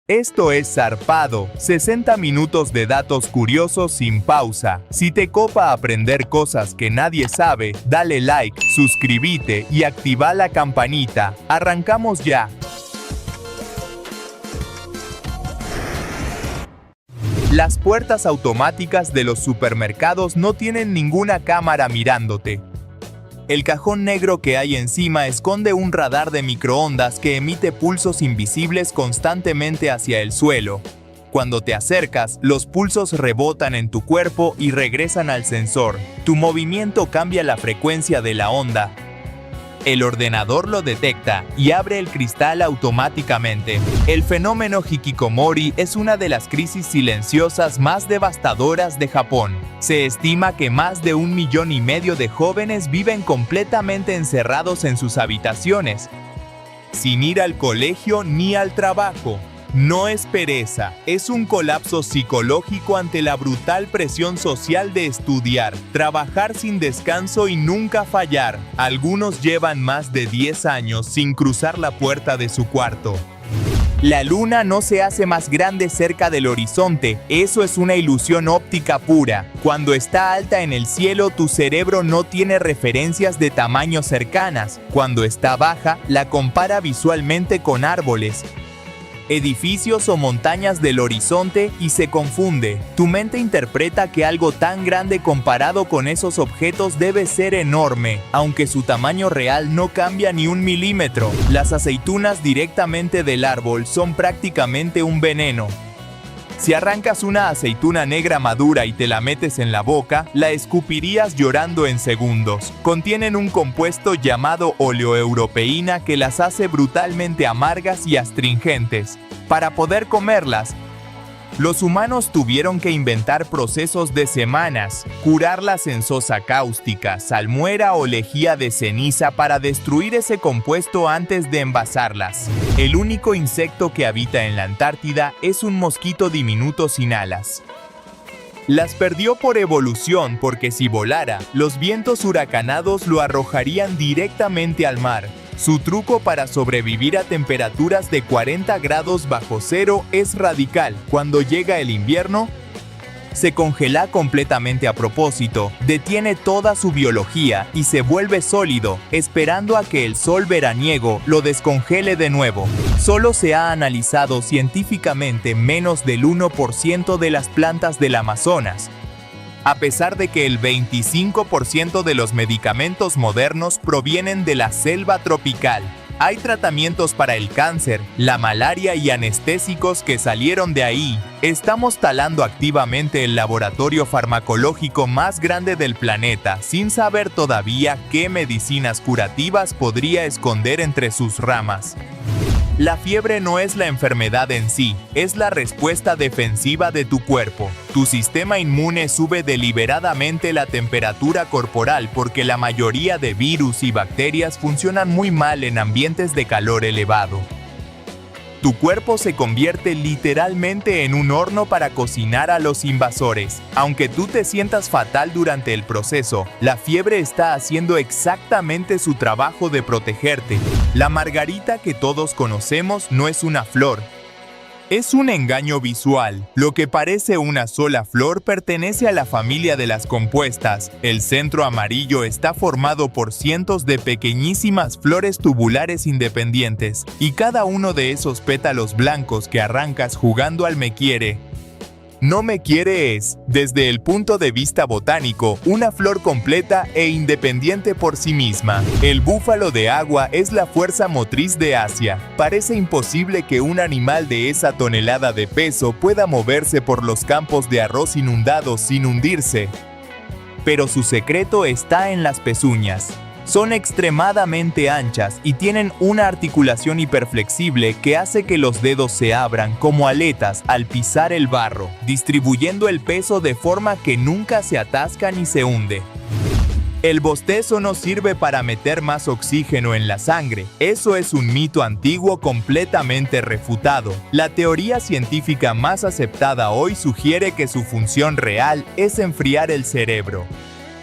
Esto es Zarpado, 60 minutos de datos curiosos sin pausa. Si te copa aprender cosas que nadie sabe, dale like, suscríbete y activa la campanita. ¡Arrancamos ya! Las puertas automáticas de los supermercados no tienen ninguna cámara mirándote. El cajón negro que hay encima esconde un radar de microondas que emite pulsos invisibles constantemente hacia el suelo. Cuando te acercas, los pulsos rebotan en tu cuerpo y regresan al sensor. Tu movimiento cambia la frecuencia de la onda. El ordenador lo detecta y abre el cristal automáticamente. El fenómeno hikikomori es una de las crisis silenciosas más devastadoras de Japón. Se estima que más de 1,5 millones de jóvenes viven completamente encerrados en sus habitaciones, sin ir al colegio ni al trabajo. No es pereza, es un colapso psicológico ante la brutal presión social de estudiar, trabajar sin descanso y nunca fallar. Algunos llevan más de 10 años sin cruzar la puerta de su cuarto. La luna no se hace más grande cerca del horizonte, eso es una ilusión óptica pura. Cuando está alta en el cielo, tu cerebro no tiene referencias de tamaño cercanas. Cuando está baja, la compara visualmente con árboles, edificios o montañas del horizonte y se confunde. Tu mente interpreta que algo tan grande comparado con esos objetos debe ser enorme, aunque su tamaño real no cambia ni 1 milímetro. Las aceitunas directamente del árbol son prácticamente un veneno. Si arrancas una aceituna negra madura y te la metes en la boca, la escupirías llorando en segundos. Contienen un compuesto llamado oleoeuropeína que las hace brutalmente amargas y astringentes. Para poder comerlas, los humanos tuvieron que inventar procesos de semanas, curarlas en sosa cáustica, salmuera o lejía de ceniza para destruir ese compuesto antes de envasarlas. El único insecto que habita en la Antártida es un mosquito diminuto sin alas. Las perdió por evolución porque si volara, los vientos huracanados lo arrojarían directamente al mar. Su truco para sobrevivir a temperaturas de 40 grados bajo cero es radical. Cuando llega el invierno, se congela completamente a propósito, detiene toda su biología y se vuelve sólido, esperando a que el sol veraniego lo descongele de nuevo. Solo se ha analizado científicamente menos del 1% de las plantas del Amazonas, a pesar de que el 25% de los medicamentos modernos provienen de la selva tropical. Hay tratamientos para el cáncer, la malaria y anestésicos que salieron de ahí. Estamos talando activamente el laboratorio farmacológico más grande del planeta, sin saber todavía qué medicinas curativas podría esconder entre sus ramas. La fiebre no es la enfermedad en sí, es la respuesta defensiva de tu cuerpo. Tu sistema inmune sube deliberadamente la temperatura corporal porque la mayoría de virus y bacterias funcionan muy mal en ambientes de calor elevado. Tu cuerpo se convierte literalmente en un horno para cocinar a los invasores. Aunque tú te sientas fatal durante el proceso, la fiebre está haciendo exactamente su trabajo de protegerte. La margarita que todos conocemos no es una flor. Es un engaño visual. Lo que parece una sola flor pertenece a la familia de las compuestas. El centro amarillo está formado por cientos de pequeñísimas flores tubulares independientes, y cada uno de esos pétalos blancos que arrancas jugando al me quiere, no me quiere es, desde el punto de vista botánico, una flor completa e independiente por sí misma. El búfalo de agua es la fuerza motriz de Asia. Parece imposible que un animal de esa tonelada de peso pueda moverse por los campos de arroz inundados sin hundirse. Pero su secreto está en las pezuñas. Son extremadamente anchas y tienen una articulación hiperflexible que hace que los dedos se abran como aletas al pisar el barro, distribuyendo el peso de forma que nunca se atasca ni se hunde. El bostezo no sirve para meter más oxígeno en la sangre. Eso es un mito antiguo completamente refutado. La teoría científica más aceptada hoy sugiere que su función real es enfriar el cerebro.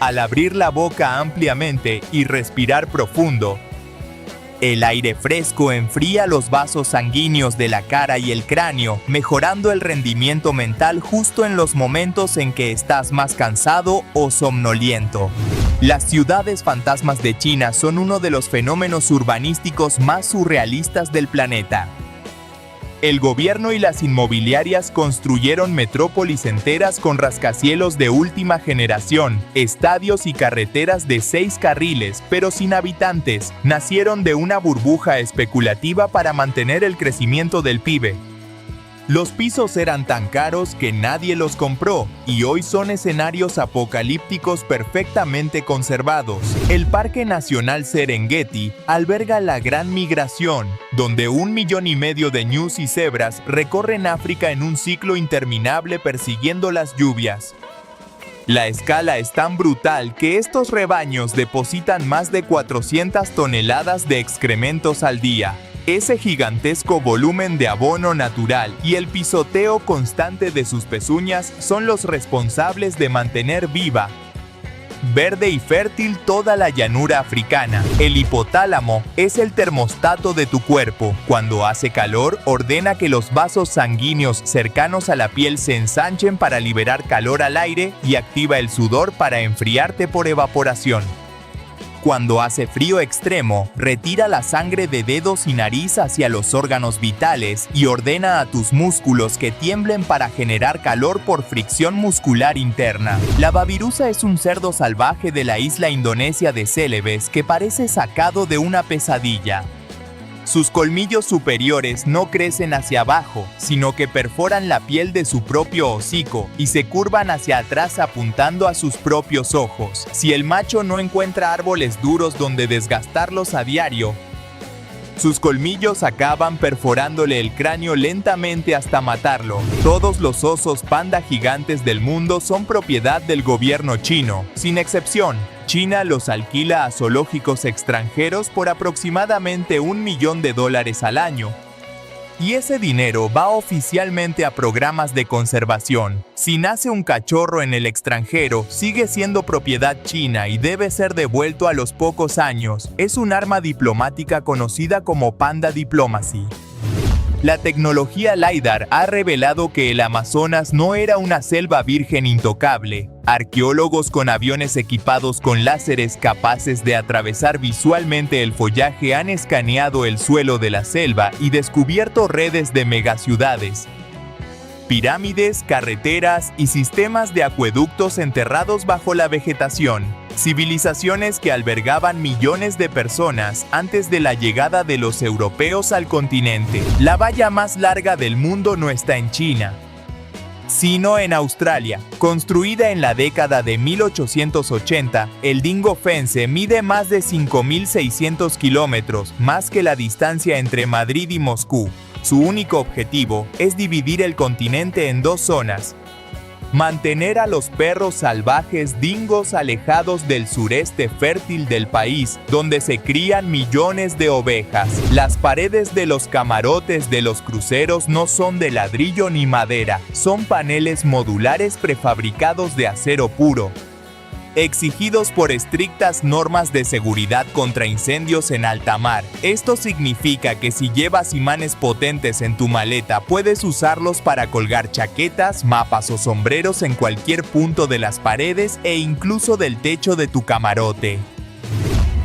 Al abrir la boca ampliamente y respirar profundo, El aire fresco enfría los vasos sanguíneos de la cara y el cráneo, mejorando el rendimiento mental justo en los momentos en que estás más cansado o somnoliento. Las ciudades fantasmas de China son uno de los fenómenos urbanísticos más surrealistas del planeta. El gobierno y las inmobiliarias construyeron metrópolis enteras con rascacielos de última generación, estadios y carreteras de 6 carriles, pero sin habitantes. Nacieron de una burbuja especulativa para mantener el crecimiento del PIB. Los pisos eran tan caros que nadie los compró, y hoy son escenarios apocalípticos perfectamente conservados. El Parque Nacional Serengeti alberga la Gran Migración, donde 1,5 millones de ñus y cebras recorren África en un ciclo interminable persiguiendo las lluvias. La escala es tan brutal que estos rebaños depositan más de 400 toneladas de excrementos al día. Ese gigantesco volumen de abono natural y el pisoteo constante de sus pezuñas son los responsables de mantener viva, verde y fértil toda la llanura africana. El hipotálamo es el termostato de tu cuerpo. Cuando hace calor, ordena que los vasos sanguíneos cercanos a la piel se ensanchen para liberar calor al aire y activa el sudor para enfriarte por evaporación. Cuando hace frío extremo, retira la sangre de dedos y nariz hacia los órganos vitales y ordena a tus músculos que tiemblen para generar calor por fricción muscular interna. La babirusa es un cerdo salvaje de la isla indonesia de Celebes que parece sacado de una pesadilla. Sus colmillos superiores no crecen hacia abajo, sino que perforan la piel de su propio hocico y se curvan hacia atrás apuntando a sus propios ojos. Si el macho no encuentra árboles duros donde desgastarlos a diario, sus colmillos acaban perforándole el cráneo lentamente hasta matarlo. Todos los osos panda gigantes del mundo son propiedad del gobierno chino, sin excepción. China los alquila a zoológicos extranjeros por aproximadamente $1 millón al año. Y ese dinero va oficialmente a programas de conservación. Si nace un cachorro en el extranjero, sigue siendo propiedad china y debe ser devuelto a los pocos años. Es un arma diplomática conocida como Panda Diplomacy. La tecnología LiDAR ha revelado que el Amazonas no era una selva virgen intocable. Arqueólogos con aviones equipados con láseres capaces de atravesar visualmente el follaje han escaneado el suelo de la selva y descubierto redes de megaciudades, pirámides, carreteras y sistemas de acueductos enterrados bajo la vegetación. Civilizaciones que albergaban millones de personas antes de la llegada de los europeos al continente. La valla más larga del mundo no está en China, sino en Australia. Construida en la década de 1880, el Dingo Fence mide más de 5.600 kilómetros, más que la distancia entre Madrid y Moscú. Su único objetivo es dividir el continente en 2 zonas. Mantener a los perros salvajes dingos alejados del sureste fértil del país, donde se crían millones de ovejas. Las paredes de los camarotes de los cruceros no son de ladrillo ni madera, son paneles modulares prefabricados de acero puro, exigidos por estrictas normas de seguridad contra incendios en alta mar. Esto significa que si llevas imanes potentes en tu maleta, puedes usarlos para colgar chaquetas, mapas o sombreros en cualquier punto de las paredes e incluso del techo de tu camarote.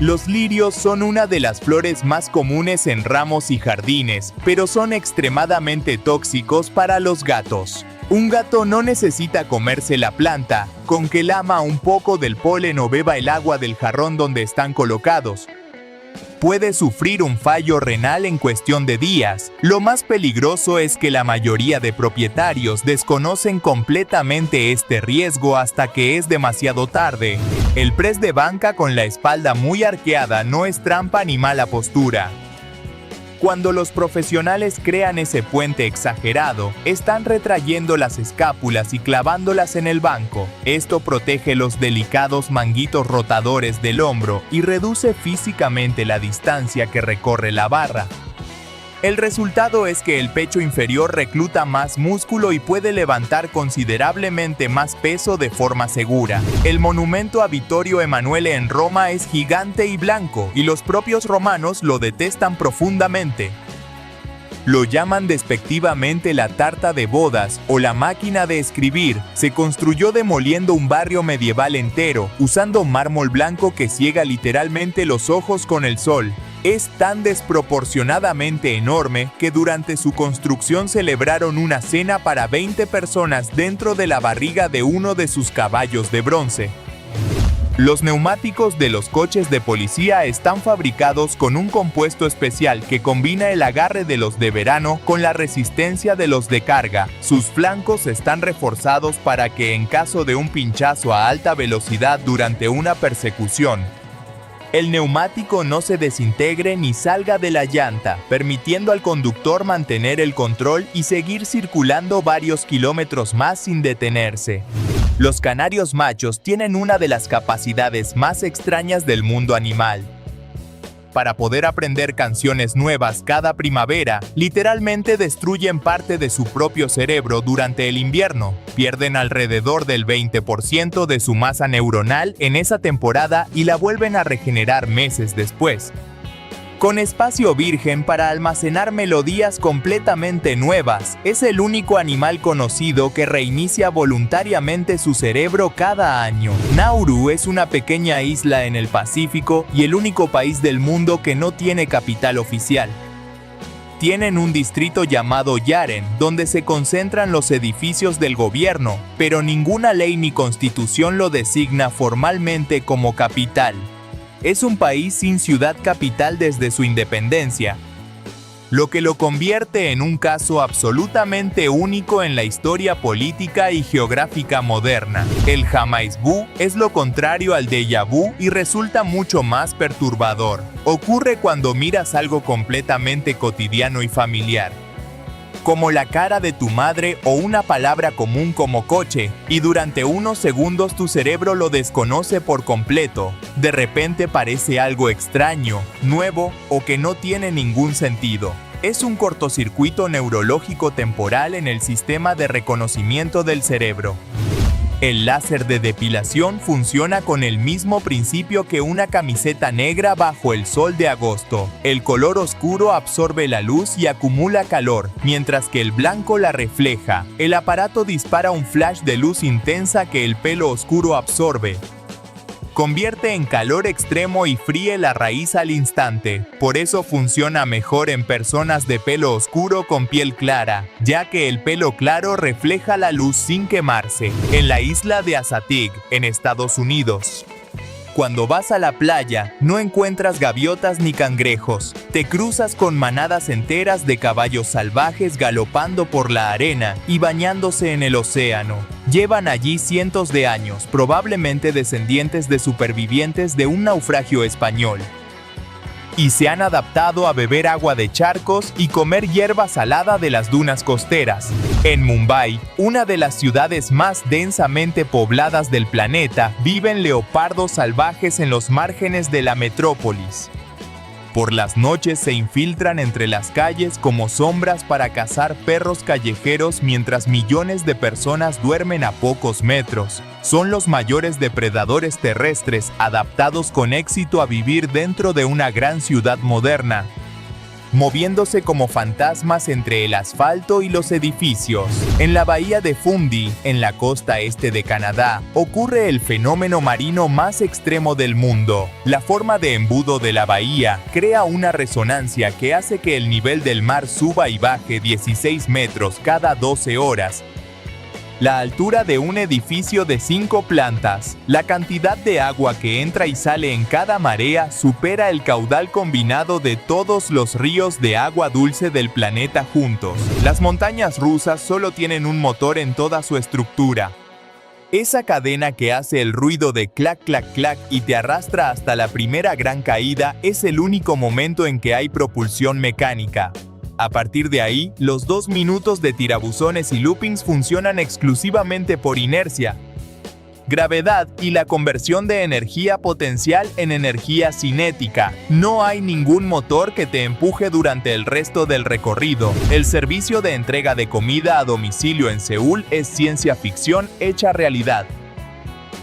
Los lirios son una de las flores más comunes en ramos y jardines, pero son extremadamente tóxicos para los gatos. Un gato no necesita comerse la planta, con que lama un poco del polen o beba el agua del jarrón donde están colocados. Puede sufrir un fallo renal en cuestión de días. Lo más peligroso es que la mayoría de propietarios desconocen completamente este riesgo hasta que es demasiado tarde. El press de banca con la espalda muy arqueada no es trampa ni mala postura. Cuando los profesionales crean ese puente exagerado, están retrayendo las escápulas y clavándolas en el banco. Esto protege los delicados manguitos rotadores del hombro y reduce físicamente la distancia que recorre la barra. El resultado es que el pecho inferior recluta más músculo y puede levantar considerablemente más peso de forma segura. El monumento a Vittorio Emanuele en Roma es gigante y blanco, y los propios romanos lo detestan profundamente. Lo llaman despectivamente la tarta de bodas o la máquina de escribir. Se construyó demoliendo un barrio medieval entero, usando mármol blanco que ciega literalmente los ojos con el sol. Es tan desproporcionadamente enorme que durante su construcción celebraron una cena para 20 personas dentro de la barriga de uno de sus caballos de bronce. Los neumáticos de los coches de policía están fabricados con un compuesto especial que combina el agarre de los de verano con la resistencia de los de carga. Sus flancos están reforzados para que en caso de un pinchazo a alta velocidad durante una persecución, el neumático no se desintegre ni salga de la llanta, permitiendo al conductor mantener el control y seguir circulando varios kilómetros más sin detenerse. Los canarios machos tienen una de las capacidades más extrañas del mundo animal. Para poder aprender canciones nuevas cada primavera, literalmente destruyen parte de su propio cerebro durante el invierno. Pierden alrededor del 20% de su masa neuronal en esa temporada y la vuelven a regenerar meses después. Con espacio virgen para almacenar melodías completamente nuevas, es el único animal conocido que reinicia voluntariamente su cerebro cada año. Nauru es una pequeña isla en el Pacífico y el único país del mundo que no tiene capital oficial. Tienen un distrito llamado Yaren, donde se concentran los edificios del gobierno, pero ninguna ley ni constitución lo designa formalmente como capital. Es un país sin ciudad capital desde su independencia, lo que lo convierte en un caso absolutamente único en la historia política y geográfica moderna. El jamais vu es lo contrario al déjà vu y resulta mucho más perturbador. Ocurre cuando miras algo completamente cotidiano y familiar, como la cara de tu madre o una palabra común como coche, y durante unos segundos tu cerebro lo desconoce por completo. De repente parece algo extraño, nuevo o que no tiene ningún sentido. Es un cortocircuito neurológico temporal en el sistema de reconocimiento del cerebro. El láser de depilación funciona con el mismo principio que una camiseta negra bajo el sol de agosto. El color oscuro absorbe la luz y acumula calor, mientras que el blanco la refleja. El aparato dispara un flash de luz intensa que el pelo oscuro absorbe. Convierte en calor extremo y fríe la raíz al instante. Por eso funciona mejor en personas de pelo oscuro con piel clara, ya que el pelo claro refleja la luz sin quemarse. En la isla de Assateague, en Estados Unidos, cuando vas a la playa, no encuentras gaviotas ni cangrejos. Te cruzas con manadas enteras de caballos salvajes galopando por la arena y bañándose en el océano. Llevan allí cientos de años, probablemente descendientes de supervivientes de un naufragio español, y se han adaptado a beber agua de charcos y comer hierba salada de las dunas costeras. En Mumbai, una de las ciudades más densamente pobladas del planeta, viven leopardos salvajes en los márgenes de la metrópolis. Por las noches se infiltran entre las calles como sombras para cazar perros callejeros mientras millones de personas duermen a pocos metros. Son los mayores depredadores terrestres adaptados con éxito a vivir dentro de una gran ciudad moderna, moviéndose como fantasmas entre el asfalto y los edificios. En la bahía de Fundy, en la costa este de Canadá, ocurre el fenómeno marino más extremo del mundo. La forma de embudo de la bahía crea una resonancia que hace que el nivel del mar suba y baje 16 metros cada 12 horas. La altura de un edificio de 5 plantas. La cantidad de agua que entra y sale en cada marea supera el caudal combinado de todos los ríos de agua dulce del planeta juntos. Las montañas rusas solo tienen un motor en toda su estructura. Esa cadena que hace el ruido de clac clac clac y te arrastra hasta la primera gran caída es el único momento en que hay propulsión mecánica. A partir de ahí, los 2 minutos de tirabuzones y loopings funcionan exclusivamente por inercia. gravedad y la conversión de energía potencial en energía cinética. No hay ningún motor que te empuje durante el resto del recorrido. El servicio de entrega de comida a domicilio en Seúl es ciencia ficción hecha realidad.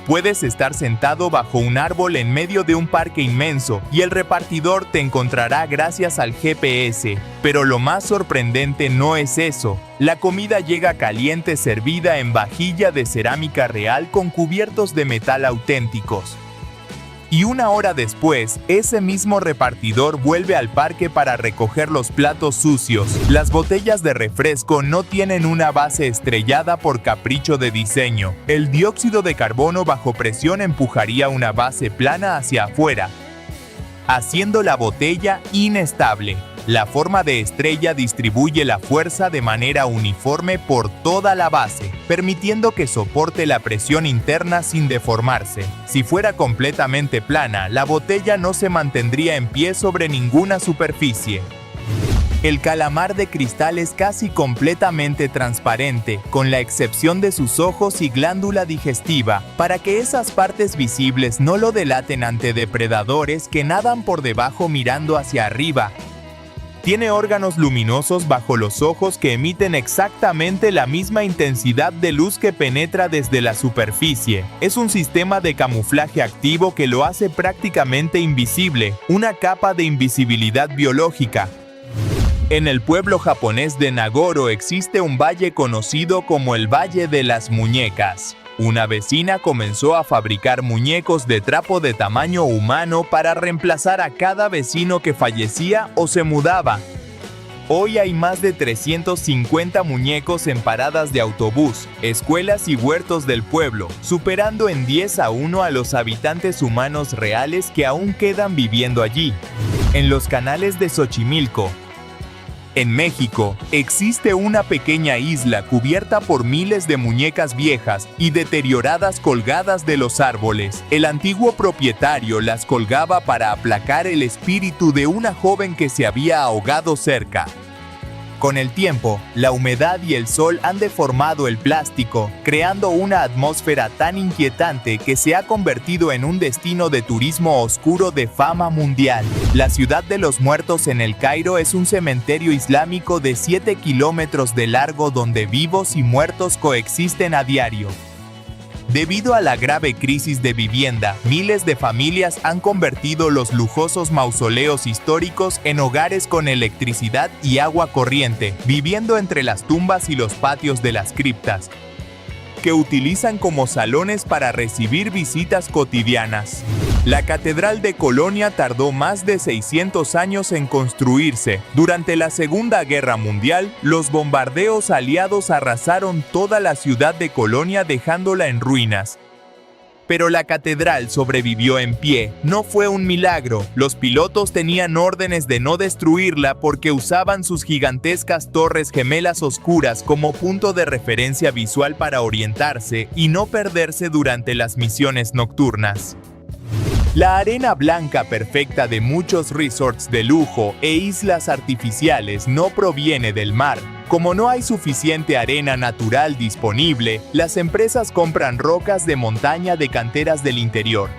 Puedes estar sentado bajo un árbol en medio de un parque inmenso y el repartidor te encontrará gracias al GPS. Pero lo más sorprendente no es eso. La comida llega caliente servida en vajilla de cerámica real con cubiertos de metal auténticos. Y una hora después, ese mismo repartidor vuelve al parque para recoger los platos sucios. Las botellas de refresco no tienen una base estrellada por capricho de diseño. El dióxido de carbono bajo presión empujaría una base plana hacia afuera, haciendo la botella inestable. La forma de estrella distribuye la fuerza de manera uniforme por toda la base, permitiendo que soporte la presión interna sin deformarse. Si fuera completamente plana, la botella no se mantendría en pie sobre ninguna superficie. El calamar de cristal es casi completamente transparente, con la excepción de sus ojos y glándula digestiva, para que esas partes visibles no lo delaten ante depredadores que nadan por debajo mirando hacia arriba. Tiene órganos luminosos bajo los ojos que emiten exactamente la misma intensidad de luz que penetra desde la superficie. Es un sistema de camuflaje activo que lo hace prácticamente invisible, una capa de invisibilidad biológica. En el pueblo japonés de Nagoro existe un valle conocido como el Valle de las Muñecas. Una vecina comenzó a fabricar muñecos de trapo de tamaño humano para reemplazar a cada vecino que fallecía o se mudaba. Hoy hay más de 350 muñecos en paradas de autobús, escuelas y huertos del pueblo, superando en 10-1 a los habitantes humanos reales que aún quedan viviendo allí. En los canales de Xochimilco, en México, existe una pequeña isla cubierta por miles de muñecas viejas y deterioradas colgadas de los árboles. El antiguo propietario las colgaba para aplacar el espíritu de una joven que se había ahogado cerca. Con el tiempo, la humedad y el sol han deformado el plástico, creando una atmósfera tan inquietante que se ha convertido en un destino de turismo oscuro de fama mundial. La ciudad de los muertos en El Cairo es un cementerio islámico de 7 kilómetros de largo donde vivos y muertos coexisten a diario. Debido a la grave crisis de vivienda, miles de familias han convertido los lujosos mausoleos históricos en hogares con electricidad y agua corriente, viviendo entre las tumbas y los patios de las criptas, que utilizan como salones para recibir visitas cotidianas. La Catedral de Colonia tardó más de 600 años en construirse. Durante la Segunda Guerra Mundial, los bombardeos aliados arrasaron toda la ciudad de Colonia dejándola en ruinas. Pero la catedral sobrevivió en pie. No fue un milagro. Los pilotos tenían órdenes de no destruirla porque usaban sus gigantescas torres gemelas oscuras como punto de referencia visual para orientarse y no perderse durante las misiones nocturnas. La arena blanca perfecta de muchos resorts de lujo e islas artificiales no proviene del mar. Como no hay suficiente arena natural disponible, las empresas compran rocas de montaña de canteras del interior.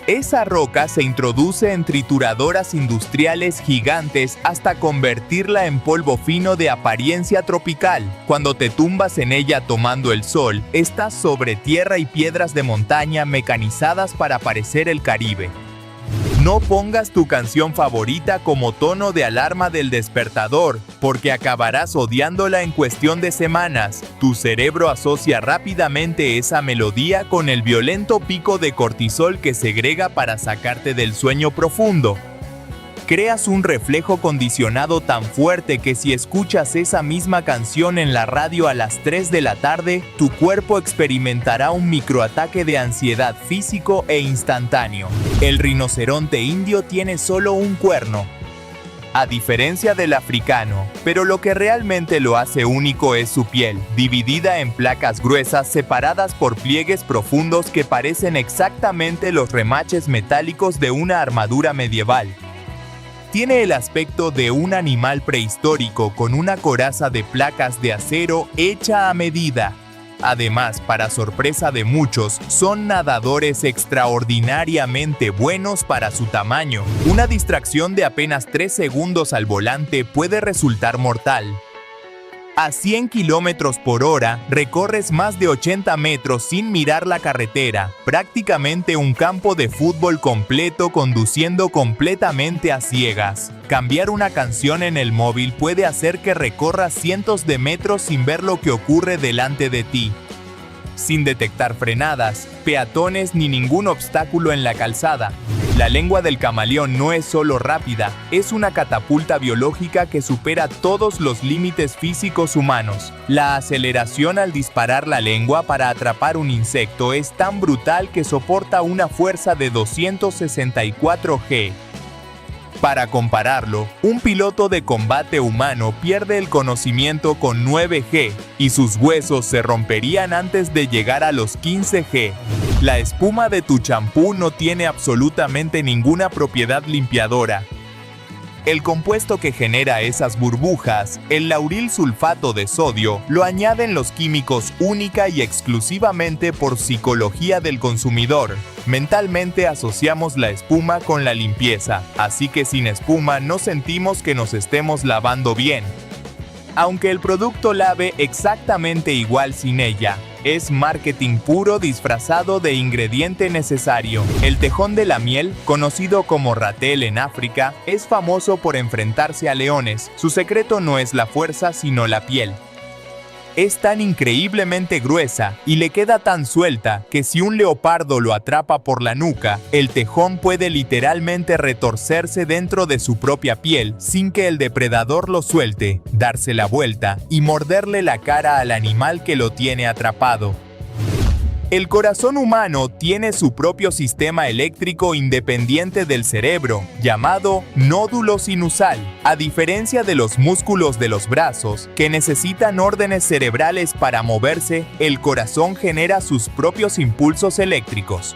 Esa roca se introduce en trituradoras industriales gigantes hasta convertirla en polvo fino de apariencia tropical. Cuando te tumbas en ella tomando el sol, estás sobre tierra y piedras de montaña mecanizadas para parecer el Caribe. No pongas tu canción favorita como tono de alarma del despertador, porque acabarás odiándola en cuestión de semanas. Tu cerebro asocia rápidamente esa melodía con el violento pico de cortisol que segrega para sacarte del sueño profundo. Creas un reflejo condicionado tan fuerte que si escuchas esa misma canción en la radio a las 3 de la tarde, tu cuerpo experimentará un microataque de ansiedad físico e instantáneo. El rinoceronte indio tiene solo un cuerno, a diferencia del africano, pero lo que realmente lo hace único es su piel, dividida en placas gruesas separadas por pliegues profundos que parecen exactamente los remaches metálicos de una armadura medieval. Tiene el aspecto de un animal prehistórico con una coraza de placas de acero hecha a medida. Además, para sorpresa de muchos, son nadadores extraordinariamente buenos para su tamaño. Una distracción de apenas 3 segundos al volante puede resultar mortal. A 100 km por hora, recorres más de 80 metros sin mirar la carretera, prácticamente un campo de fútbol completo conduciendo completamente a ciegas. Cambiar una canción en el móvil puede hacer que recorras cientos de metros sin ver lo que ocurre delante de ti. Sin detectar frenadas, peatones ni ningún obstáculo en la calzada. La lengua del camaleón no es solo rápida, es una catapulta biológica que supera todos los límites físicos humanos. La aceleración al disparar la lengua para atrapar un insecto es tan brutal que soporta una fuerza de 264 G. Para compararlo, un piloto de combate humano pierde el conocimiento con 9 G y sus huesos se romperían antes de llegar a los 15 G. La espuma de tu champú no tiene absolutamente ninguna propiedad limpiadora. El compuesto que genera esas burbujas, el lauril sulfato de sodio, lo añaden los químicos única y exclusivamente por psicología del consumidor. Mentalmente asociamos la espuma con la limpieza, así que sin espuma no sentimos que nos estemos lavando bien. Aunque el producto lave exactamente igual sin ella, es marketing puro disfrazado de ingrediente necesario. El tejón de la miel, conocido como ratel en África, es famoso por enfrentarse a leones. Su secreto no es la fuerza, sino la piel. Es tan increíblemente gruesa y le queda tan suelta que si un leopardo lo atrapa por la nuca, el tejón puede literalmente retorcerse dentro de su propia piel sin que el depredador lo suelte, darse la vuelta y morderle la cara al animal que lo tiene atrapado. El corazón humano tiene su propio sistema eléctrico independiente del cerebro, llamado nódulo sinusal. A diferencia de los músculos de los brazos, que necesitan órdenes cerebrales para moverse, el corazón genera sus propios impulsos eléctricos.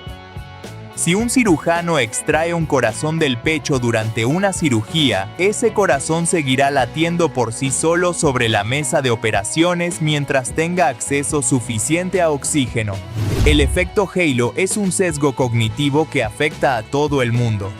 Si un cirujano extrae un corazón del pecho durante una cirugía, ese corazón seguirá latiendo por sí solo sobre la mesa de operaciones mientras tenga acceso suficiente a oxígeno. El efecto Halo es un sesgo cognitivo que afecta a todo el mundo.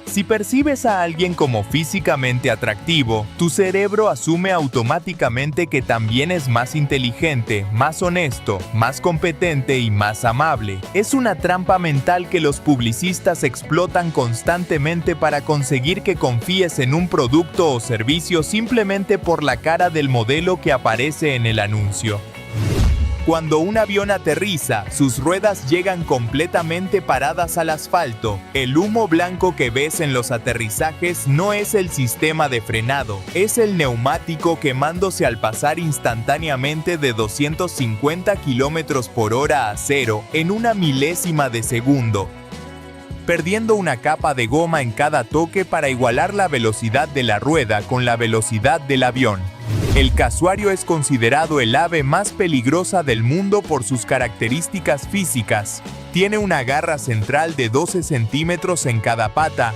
Si percibes a alguien como físicamente atractivo, tu cerebro asume automáticamente que también es más inteligente, más honesto, más competente y más amable. Es una trampa mental que los publicistas explotan constantemente para conseguir que confíes en un producto o servicio simplemente por la cara del modelo que aparece en el anuncio. Cuando un avión aterriza, sus ruedas llegan completamente paradas al asfalto. El humo blanco que ves en los aterrizajes no es el sistema de frenado, es el neumático quemándose al pasar instantáneamente de 250 km por hora a cero en una milésima de segundo, perdiendo una capa de goma en cada toque para igualar la velocidad de la rueda con la velocidad del avión. El casuario es considerado el ave más peligrosa del mundo por sus características físicas. Tiene una garra central de 12 centímetros en cada pata,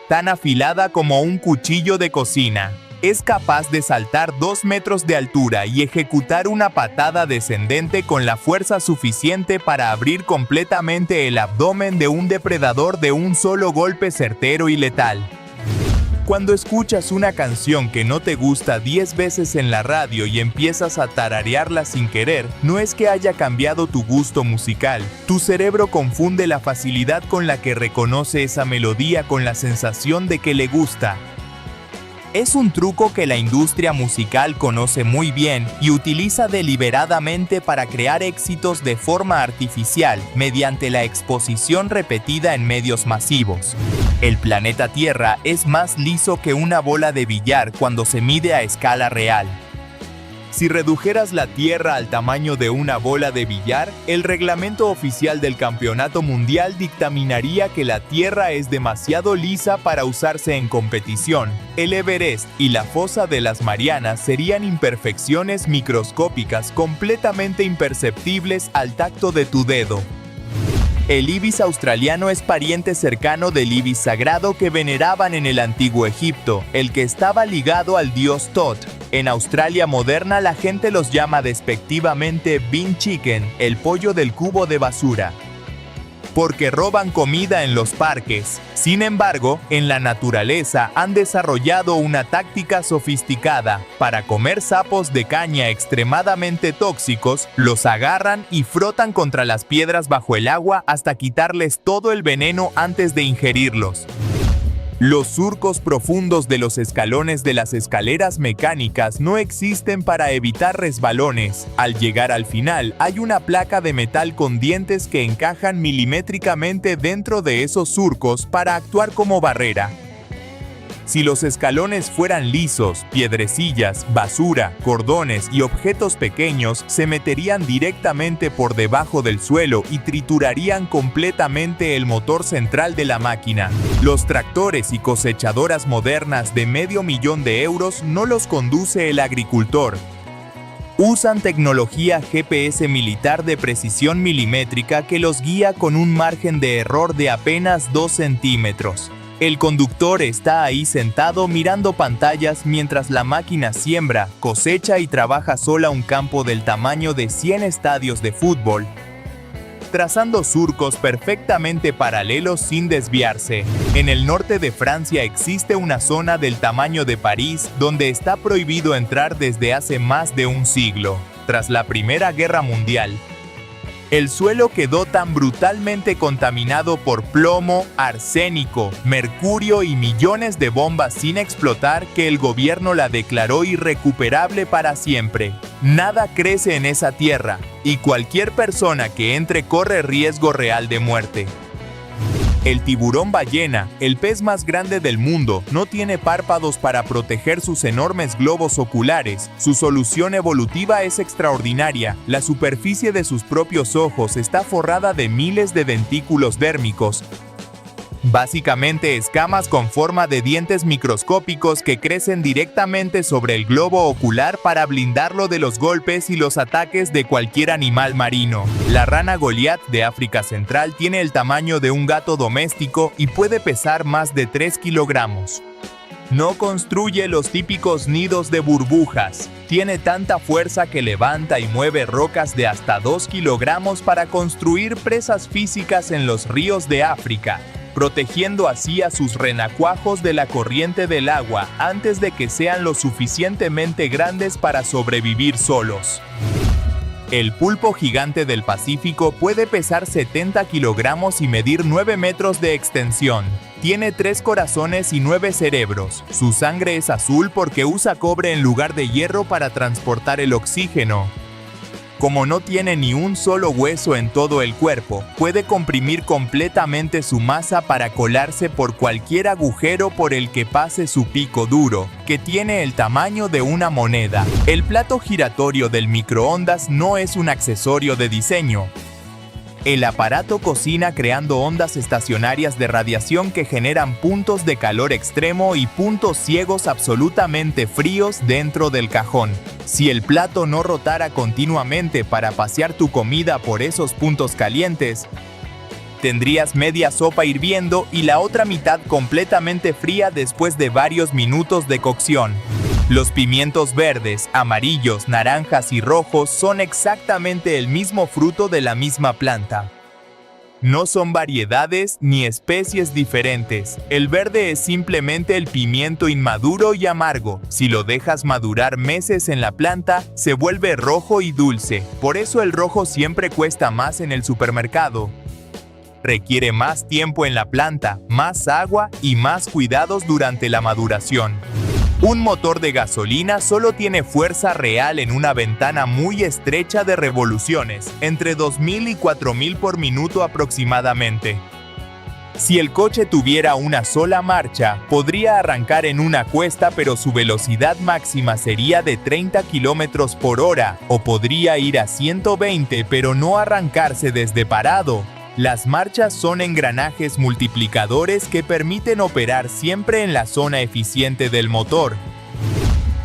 tan afilada como un cuchillo de cocina. Es capaz de saltar 2 metros de altura y ejecutar una patada descendente con la fuerza suficiente para abrir completamente el abdomen de un depredador de un solo golpe certero y letal. Cuando escuchas una canción que no te gusta 10 veces en la radio y empiezas a tararearla sin querer, no es que haya cambiado tu gusto musical. Tu cerebro confunde la facilidad con la que reconoce esa melodía con la sensación de que le gusta. Es un truco que la industria musical conoce muy bien y utiliza deliberadamente para crear éxitos de forma artificial mediante la exposición repetida en medios masivos. El planeta Tierra es más liso que una bola de billar cuando se mide a escala real. Si redujeras la Tierra al tamaño de una bola de billar, el reglamento oficial del Campeonato Mundial dictaminaría que la Tierra es demasiado lisa para usarse en competición. El Everest y la fosa de las Marianas serían imperfecciones microscópicas completamente imperceptibles al tacto de tu dedo. El ibis australiano es pariente cercano del ibis sagrado que veneraban en el antiguo Egipto, el que estaba ligado al dios Tot. En Australia moderna la gente los llama despectivamente bin chicken, el pollo del cubo de basura, porque roban comida en los parques. Sin embargo, en la naturaleza han desarrollado una táctica sofisticada. Para comer sapos de caña extremadamente tóxicos, los agarran y frotan contra las piedras bajo el agua hasta quitarles todo el veneno antes de ingerirlos. Los surcos profundos de los escalones de las escaleras mecánicas no existen para evitar resbalones. Al llegar al final, hay una placa de metal con dientes que encajan milimétricamente dentro de esos surcos para actuar como barrera. Si los escalones fueran lisos, piedrecillas, basura, cordones y objetos pequeños se meterían directamente por debajo del suelo y triturarían completamente el motor central de la máquina. Los tractores y cosechadoras modernas de $500,000 no los conduce el agricultor. Usan tecnología GPS militar de precisión milimétrica que los guía con un margen de error de apenas 2 centímetros. El conductor está ahí sentado mirando pantallas mientras la máquina siembra, cosecha y trabaja sola un campo del tamaño de 100 estadios de fútbol, trazando surcos perfectamente paralelos sin desviarse. En el norte de Francia existe una zona del tamaño de París donde está prohibido entrar desde hace más de un siglo. Tras la Primera Guerra Mundial, el suelo quedó tan brutalmente contaminado por plomo, arsénico, mercurio y millones de bombas sin explotar que el gobierno la declaró irrecuperable para siempre. Nada crece en esa tierra, y cualquier persona que entre corre riesgo real de muerte. El tiburón ballena, el pez más grande del mundo, no tiene párpados para proteger sus enormes globos oculares. Su solución evolutiva es extraordinaria. La superficie de sus propios ojos está forrada de miles de dentículos dérmicos, básicamente escamas con forma de dientes microscópicos que crecen directamente sobre el globo ocular para blindarlo de los golpes y los ataques de cualquier animal marino. La rana Goliath de África Central tiene el tamaño de un gato doméstico y puede pesar más de 3 kilogramos. No construye los típicos nidos de burbujas. Tiene tanta fuerza que levanta y mueve rocas de hasta 2 kilogramos para construir presas físicas en los ríos de África, protegiendo así a sus renacuajos de la corriente del agua antes de que sean lo suficientemente grandes para sobrevivir solos. El pulpo gigante del Pacífico puede pesar 70 kilogramos y medir 9 metros de extensión. Tiene 3 corazones y 9 cerebros. Su sangre es azul porque usa cobre en lugar de hierro para transportar el oxígeno. Como no tiene ni un solo hueso en todo el cuerpo, puede comprimir completamente su masa para colarse por cualquier agujero por el que pase su pico duro, que tiene el tamaño de una moneda. El plato giratorio del microondas no es un accesorio de diseño. El aparato cocina creando ondas estacionarias de radiación que generan puntos de calor extremo y puntos ciegos absolutamente fríos dentro del cajón. Si el plato no rotara continuamente para pasear tu comida por esos puntos calientes, tendrías media sopa hirviendo y la otra mitad completamente fría después de varios minutos de cocción. Los pimientos verdes, amarillos, naranjas y rojos son exactamente el mismo fruto de la misma planta. No son variedades ni especies diferentes. El verde es simplemente el pimiento inmaduro y amargo. Si lo dejas madurar meses en la planta, se vuelve rojo y dulce. Por eso el rojo siempre cuesta más en el supermercado. Requiere más tiempo en la planta, más agua y más cuidados durante la maduración. Un motor de gasolina solo tiene fuerza real en una ventana muy estrecha de revoluciones, entre 2000 y 4000 por minuto aproximadamente. Si el coche tuviera una sola marcha, podría arrancar en una cuesta, pero su velocidad máxima sería de 30 km por hora, o podría ir a 120 pero no arrancarse desde parado. Las marchas son engranajes multiplicadores que permiten operar siempre en la zona eficiente del motor.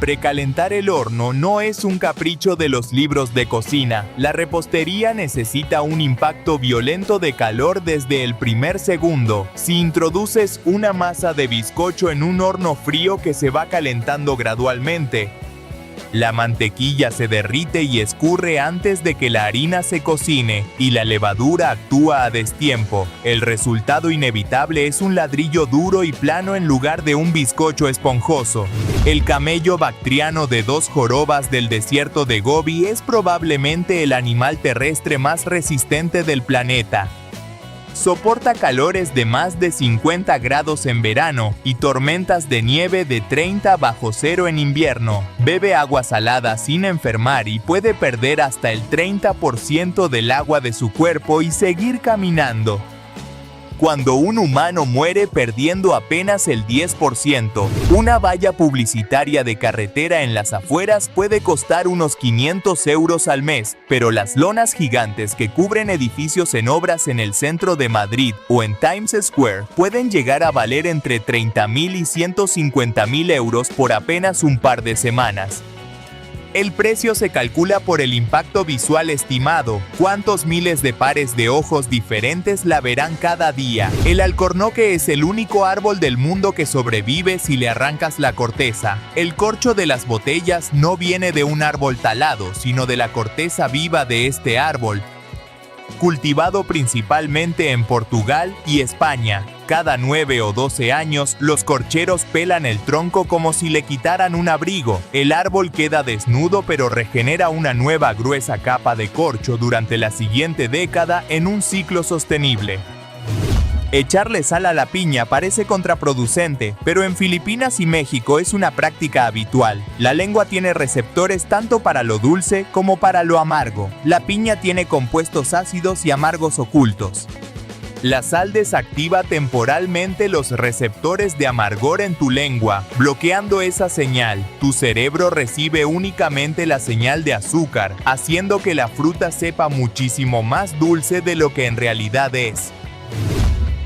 Precalentar el horno no es un capricho de los libros de cocina. La repostería necesita un impacto violento de calor desde el primer segundo. Si introduces una masa de bizcocho en un horno frío que se va calentando gradualmente, la mantequilla se derrite y escurre antes de que la harina se cocine, y la levadura actúa a destiempo. El resultado inevitable es un ladrillo duro y plano en lugar de un bizcocho esponjoso. El camello bactriano de 2 jorobas del desierto de Gobi es probablemente el animal terrestre más resistente del planeta. Soporta calores de más de 50 grados en verano y tormentas de nieve de 30 bajo cero en invierno. Bebe agua salada sin enfermar y puede perder hasta el 30% del agua de su cuerpo y seguir caminando. Cuando un humano muere perdiendo apenas el 10%, una valla publicitaria de carretera en las afueras puede costar unos 500 euros al mes, pero las lonas gigantes que cubren edificios en obras en el centro de Madrid o en Times Square pueden llegar a valer entre 30.000 y 150.000 euros por apenas un par de semanas. El precio se calcula por el impacto visual estimado, cuántos miles de pares de ojos diferentes la verán cada día. El alcornoque es el único árbol del mundo que sobrevive si le arrancas la corteza. El corcho de las botellas no viene de un árbol talado, sino de la corteza viva de este árbol, cultivado principalmente en Portugal y España. Cada 9 o 12 años, los corcheros pelan el tronco como si le quitaran un abrigo. El árbol queda desnudo pero regenera una nueva gruesa capa de corcho durante la siguiente década en un ciclo sostenible. Echarle sal a la piña parece contraproducente, pero en Filipinas y México es una práctica habitual. La lengua tiene receptores tanto para lo dulce como para lo amargo. La piña tiene compuestos ácidos y amargos ocultos. La sal desactiva temporalmente los receptores de amargor en tu lengua, bloqueando esa señal. Tu cerebro recibe únicamente la señal de azúcar, haciendo que la fruta sepa muchísimo más dulce de lo que en realidad es.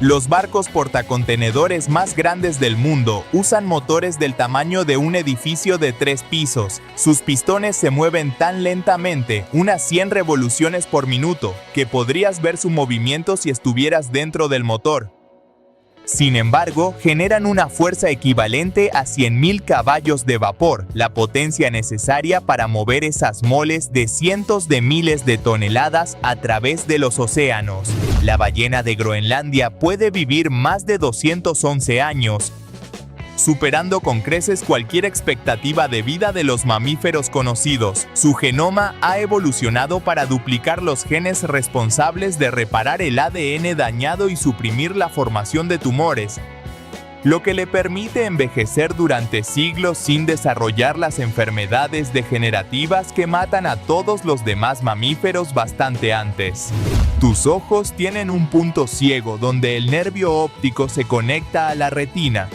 Los barcos portacontenedores más grandes del mundo usan motores del tamaño de un edificio de 3 pisos. Sus pistones se mueven tan lentamente, unas 100 revoluciones por minuto, que podrías ver su movimiento si estuvieras dentro del motor. Sin embargo, generan una fuerza equivalente a 100.000 caballos de vapor, la potencia necesaria para mover esas moles de cientos de miles de toneladas a través de los océanos. La ballena de Groenlandia puede vivir más de 211 años, superando con creces cualquier expectativa de vida de los mamíferos conocidos. Su genoma ha evolucionado para duplicar los genes responsables de reparar el ADN dañado y suprimir la formación de tumores, lo que le permite envejecer durante siglos sin desarrollar las enfermedades degenerativas que matan a todos los demás mamíferos bastante antes. Tus ojos tienen un punto ciego donde el nervio óptico se conecta a la retina,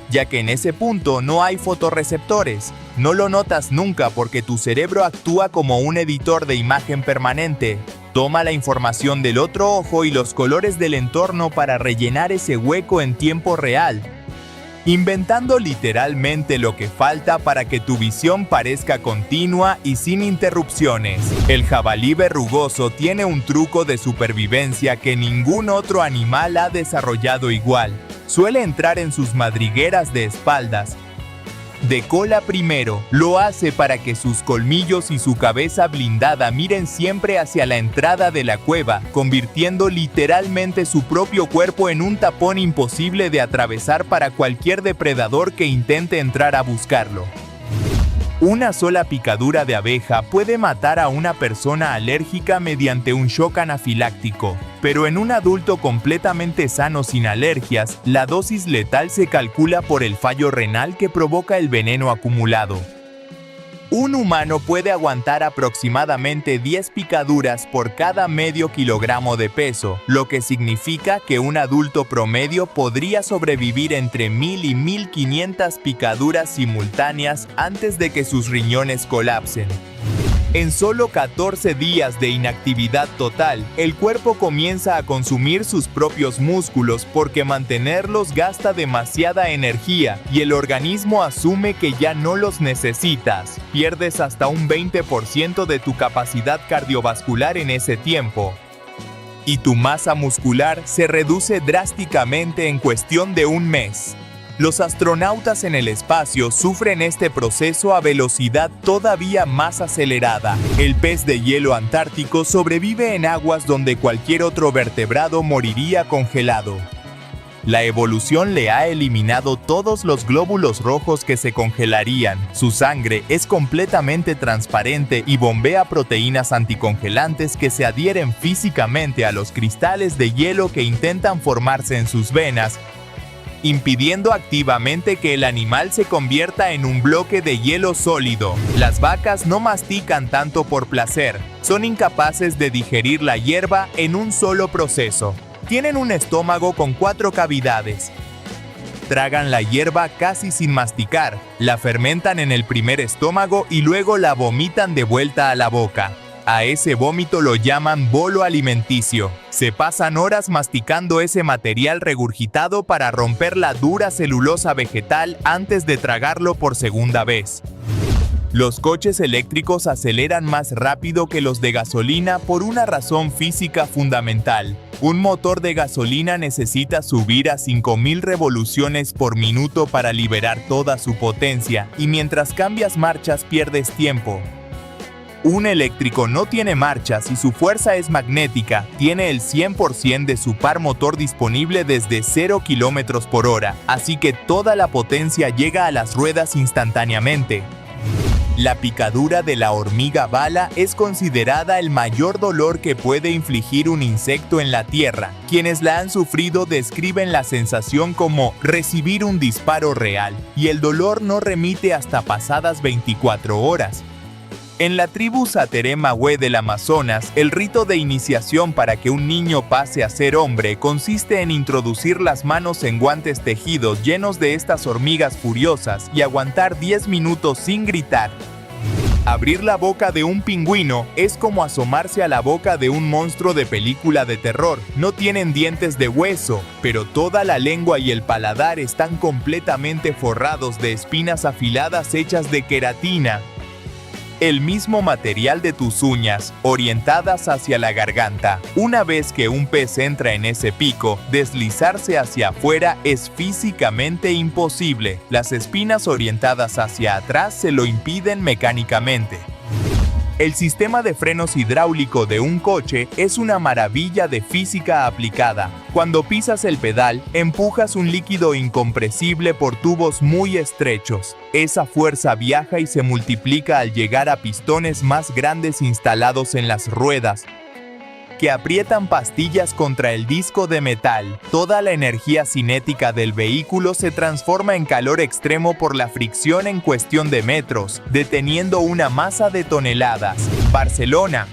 ya que en ese punto no hay fotorreceptores. No lo notas nunca porque tu cerebro actúa como un editor de imagen permanente. Toma la información del otro ojo y los colores del entorno para rellenar ese hueco en tiempo real, inventando literalmente lo que falta para que tu visión parezca continua y sin interrupciones. El jabalí verrugoso tiene un truco de supervivencia que ningún otro animal ha desarrollado igual. Suele entrar en sus madrigueras de espaldas, de cola primero. Lo hace para que sus colmillos y su cabeza blindada miren siempre hacia la entrada de la cueva, convirtiendo literalmente su propio cuerpo en un tapón imposible de atravesar para cualquier depredador que intente entrar a buscarlo. Una sola picadura de abeja puede matar a una persona alérgica mediante un shock anafiláctico, pero en un adulto completamente sano sin alergias, la dosis letal se calcula por el fallo renal que provoca el veneno acumulado. Un humano puede aguantar aproximadamente 10 picaduras por cada medio kilogramo de peso, lo que significa que un adulto promedio podría sobrevivir entre 1.000 y 1.500 picaduras simultáneas antes de que sus riñones colapsen. En solo 14 días de inactividad total, el cuerpo comienza a consumir sus propios músculos porque mantenerlos gasta demasiada energía y el organismo asume que ya no los necesitas. Pierdes hasta un 20% de tu capacidad cardiovascular en ese tiempo. Y tu masa muscular se reduce drásticamente en cuestión de un mes. Los astronautas en el espacio sufren este proceso a velocidad todavía más acelerada. El pez de hielo antártico sobrevive en aguas donde cualquier otro vertebrado moriría congelado. La evolución le ha eliminado todos los glóbulos rojos que se congelarían. Su sangre es completamente transparente y bombea proteínas anticongelantes que se adhieren físicamente a los cristales de hielo que intentan formarse en sus venas, impidiendo activamente que el animal se convierta en un bloque de hielo sólido. Las vacas no mastican tanto por placer, son incapaces de digerir la hierba en un solo proceso. Tienen un estómago con 4 cavidades. Tragan la hierba casi sin masticar, la fermentan en el primer estómago y luego la vomitan de vuelta a la boca. A ese vómito lo llaman bolo alimenticio. Se pasan horas masticando ese material regurgitado para romper la dura celulosa vegetal antes de tragarlo por segunda vez. Los coches eléctricos aceleran más rápido que los de gasolina por una razón física fundamental. Un motor de gasolina necesita subir a 5000 revoluciones por minuto para liberar toda su potencia, y mientras cambias marchas pierdes tiempo. Un eléctrico no tiene marchas y su fuerza es magnética, tiene el 100% de su par motor disponible desde 0 km por hora, así que toda la potencia llega a las ruedas instantáneamente. La picadura de la hormiga bala es considerada el mayor dolor que puede infligir un insecto en la Tierra. Quienes la han sufrido describen la sensación como recibir un disparo real, y el dolor no remite hasta pasadas 24 horas. En la tribu Sateré-Mahue del Amazonas, el rito de iniciación para que un niño pase a ser hombre consiste en introducir las manos en guantes tejidos llenos de estas hormigas furiosas y aguantar 10 minutos sin gritar. Abrir la boca de un pingüino es como asomarse a la boca de un monstruo de película de terror. No tienen dientes de hueso, pero toda la lengua y el paladar están completamente forrados de espinas afiladas hechas de queratina, el mismo material de tus uñas, orientadas hacia la garganta. Una vez que un pez entra en ese pico, deslizarse hacia afuera es físicamente imposible. Las espinas orientadas hacia atrás se lo impiden mecánicamente. El sistema de frenos hidráulico de un coche es una maravilla de física aplicada. Cuando pisas el pedal, empujas un líquido incompresible por tubos muy estrechos. Esa fuerza viaja y se multiplica al llegar a pistones más grandes instalados en las ruedas, que aprietan pastillas contra el disco de metal. Toda la energía cinética del vehículo se transforma en calor extremo por la fricción en cuestión de metros, deteniendo una masa de toneladas. Barcelona,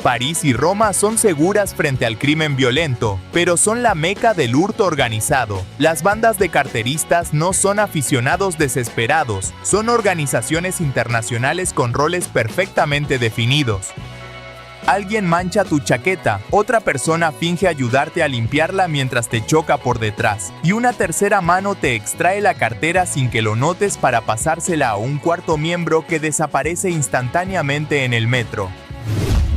París y Roma son seguras frente al crimen violento, pero son la meca del hurto organizado. Las bandas de carteristas no son aficionados desesperados, son organizaciones internacionales con roles perfectamente definidos. Alguien mancha tu chaqueta, otra persona finge ayudarte a limpiarla mientras te choca por detrás, y una tercera mano te extrae la cartera sin que lo notes para pasársela a un cuarto miembro que desaparece instantáneamente en el metro.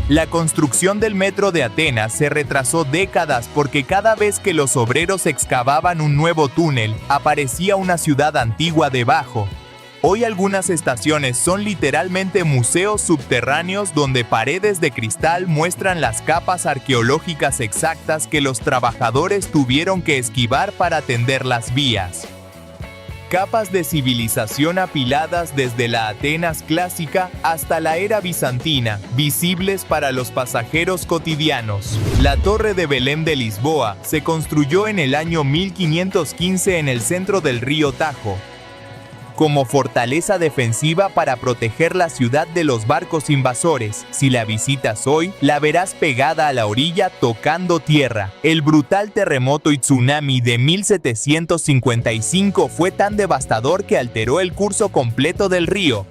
La construcción del metro de Atenas se retrasó décadas porque cada vez que los obreros excavaban un nuevo túnel, aparecía una ciudad antigua debajo. Hoy algunas estaciones son literalmente museos subterráneos donde paredes de cristal muestran las capas arqueológicas exactas que los trabajadores tuvieron que esquivar para tender las vías. Capas de civilización apiladas desde la Atenas clásica hasta la era bizantina, visibles para los pasajeros cotidianos. La Torre de Belém de Lisboa se construyó en el año 1515 en el centro del río Tajo, como fortaleza defensiva para proteger la ciudad de los barcos invasores. Si la visitas hoy, la verás pegada a la orilla tocando tierra. El brutal terremoto y tsunami de 1755 fue tan devastador que alteró el curso completo del río.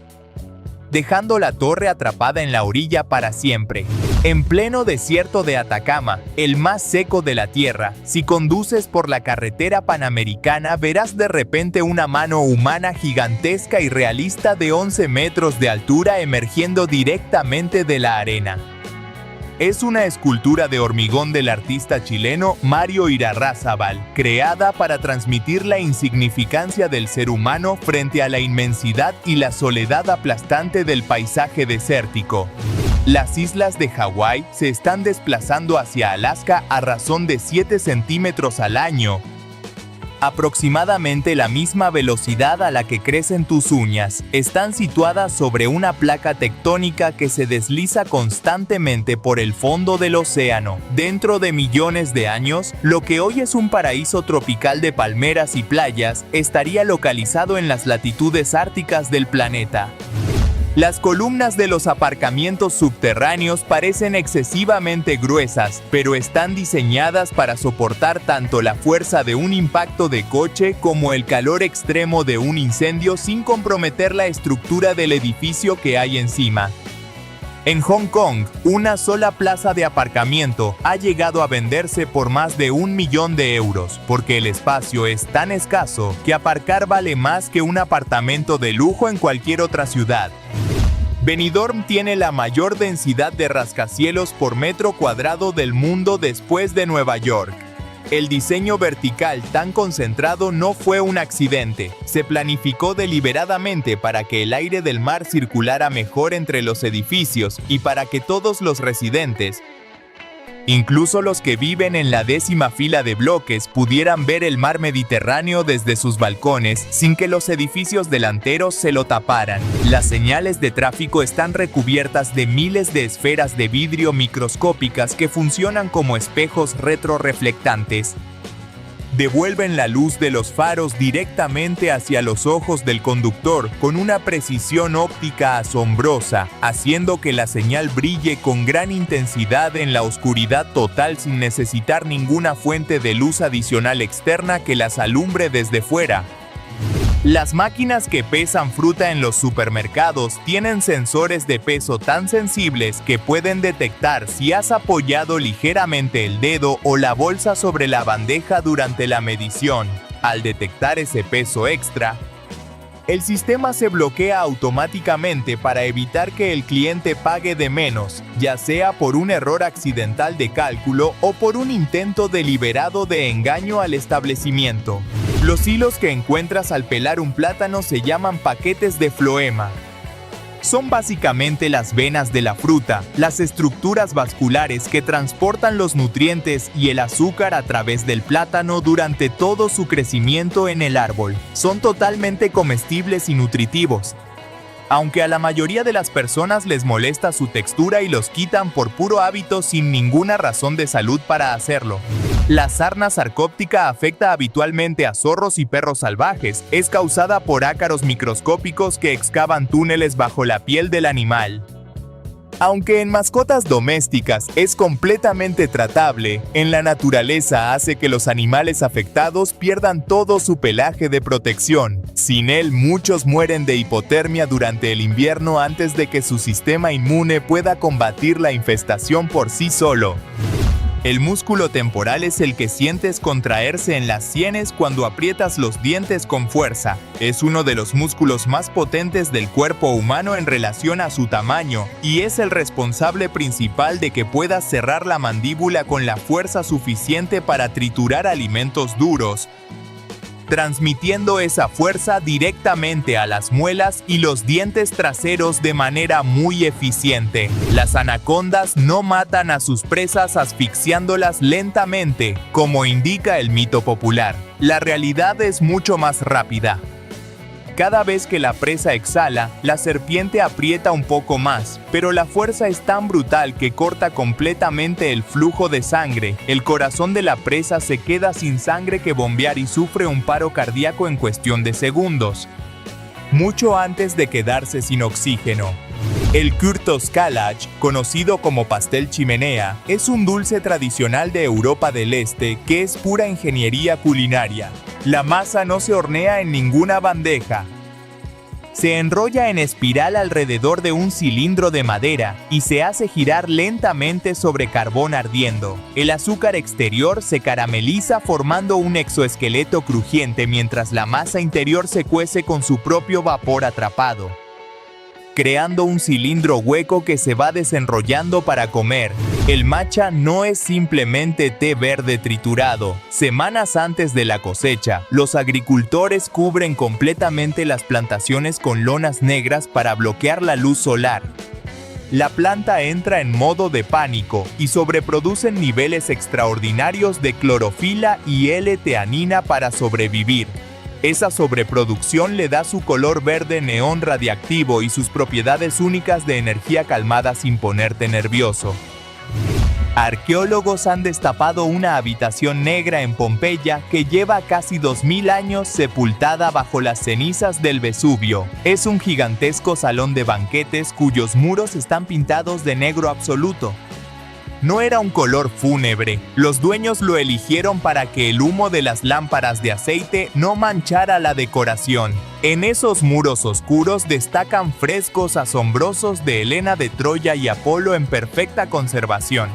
dejando la torre atrapada en la orilla para siempre. En pleno desierto de Atacama, el más seco de la Tierra, si conduces por la carretera panamericana verás de repente una mano humana gigantesca y realista de 11 metros de altura emergiendo directamente de la arena. Es una escultura de hormigón del artista chileno Mario Irarrázaval, creada para transmitir la insignificancia del ser humano frente a la inmensidad y la soledad aplastante del paisaje desértico. Las islas de Hawái se están desplazando hacia Alaska a razón de 7 centímetros al año, aproximadamente la misma velocidad a la que crecen tus uñas. Están situadas sobre una placa tectónica que se desliza constantemente por el fondo del océano. Dentro de millones de años, lo que hoy es un paraíso tropical de palmeras y playas, estaría localizado en las latitudes árticas del planeta. Las columnas de los aparcamientos subterráneos parecen excesivamente gruesas, pero están diseñadas para soportar tanto la fuerza de un impacto de coche como el calor extremo de un incendio sin comprometer la estructura del edificio que hay encima. En Hong Kong, una sola plaza de aparcamiento ha llegado a venderse por más de 1 millón de euros, porque el espacio es tan escaso que aparcar vale más que un apartamento de lujo en cualquier otra ciudad. Benidorm tiene la mayor densidad de rascacielos por metro cuadrado del mundo después de Nueva York. El diseño vertical tan concentrado no fue un accidente. Se planificó deliberadamente para que el aire del mar circulara mejor entre los edificios y para que todos los residentes, incluso los que viven en la 10ª fila de bloques, pudieran ver el mar Mediterráneo desde sus balcones sin que los edificios delanteros se lo taparan. Las señales de tráfico están recubiertas de miles de esferas de vidrio microscópicas que funcionan como espejos retroreflectantes. Devuelven la luz de los faros directamente hacia los ojos del conductor con una precisión óptica asombrosa, haciendo que la señal brille con gran intensidad en la oscuridad total sin necesitar ninguna fuente de luz adicional externa que las alumbre desde fuera. Las máquinas que pesan fruta en los supermercados tienen sensores de peso tan sensibles que pueden detectar si has apoyado ligeramente el dedo o la bolsa sobre la bandeja durante la medición. Al detectar ese peso extra, el sistema se bloquea automáticamente para evitar que el cliente pague de menos, ya sea por un error accidental de cálculo o por un intento deliberado de engaño al establecimiento. Los hilos que encuentras al pelar un plátano se llaman paquetes de floema. Son básicamente las venas de la fruta, las estructuras vasculares que transportan los nutrientes y el azúcar a través del plátano durante todo su crecimiento en el árbol. Son totalmente comestibles y nutritivos, aunque a la mayoría de las personas les molesta su textura y los quitan por puro hábito sin ninguna razón de salud para hacerlo. La sarna sarcóptica afecta habitualmente a zorros y perros salvajes. Es causada por ácaros microscópicos que excavan túneles bajo la piel del animal. Aunque en mascotas domésticas es completamente tratable, en la naturaleza hace que los animales afectados pierdan todo su pelaje de protección. Sin él, muchos mueren de hipotermia durante el invierno antes de que su sistema inmune pueda combatir la infestación por sí solo. El músculo temporal es el que sientes contraerse en las sienes cuando aprietas los dientes con fuerza. Es uno de los músculos más potentes del cuerpo humano en relación a su tamaño, y es el responsable principal de que puedas cerrar la mandíbula con la fuerza suficiente para triturar alimentos duros, transmitiendo esa fuerza directamente a las muelas y los dientes traseros de manera muy eficiente. Las anacondas no matan a sus presas asfixiándolas lentamente, como indica el mito popular. La realidad es mucho más rápida. Cada vez que la presa exhala, la serpiente aprieta un poco más, pero la fuerza es tan brutal que corta completamente el flujo de sangre. El corazón de la presa se queda sin sangre que bombear y sufre un paro cardíaco en cuestión de segundos, mucho antes de quedarse sin oxígeno. El Kurtoskálach, conocido como pastel chimenea, es un dulce tradicional de Europa del Este que es pura ingeniería culinaria. La masa no se hornea en ninguna bandeja. Se enrolla en espiral alrededor de un cilindro de madera y se hace girar lentamente sobre carbón ardiendo. El azúcar exterior se carameliza formando un exoesqueleto crujiente mientras la masa interior se cuece con su propio vapor atrapado, creando un cilindro hueco que se va desenrollando para comer. El matcha no es simplemente té verde triturado. Semanas antes de la cosecha, los agricultores cubren completamente las plantaciones con lonas negras para bloquear la luz solar. La planta entra en modo de pánico y sobreproducen niveles extraordinarios de clorofila y L-teanina para sobrevivir. Esa sobreproducción le da su color verde neón radiactivo y sus propiedades únicas de energía calmada sin ponerte nervioso. Arqueólogos han destapado una habitación negra en Pompeya que lleva casi 2000 años sepultada bajo las cenizas del Vesubio. Es un gigantesco salón de banquetes cuyos muros están pintados de negro absoluto. No era un color fúnebre, los dueños lo eligieron para que el humo de las lámparas de aceite no manchara la decoración. En esos muros oscuros destacan frescos asombrosos de Helena de Troya y Apolo en perfecta conservación.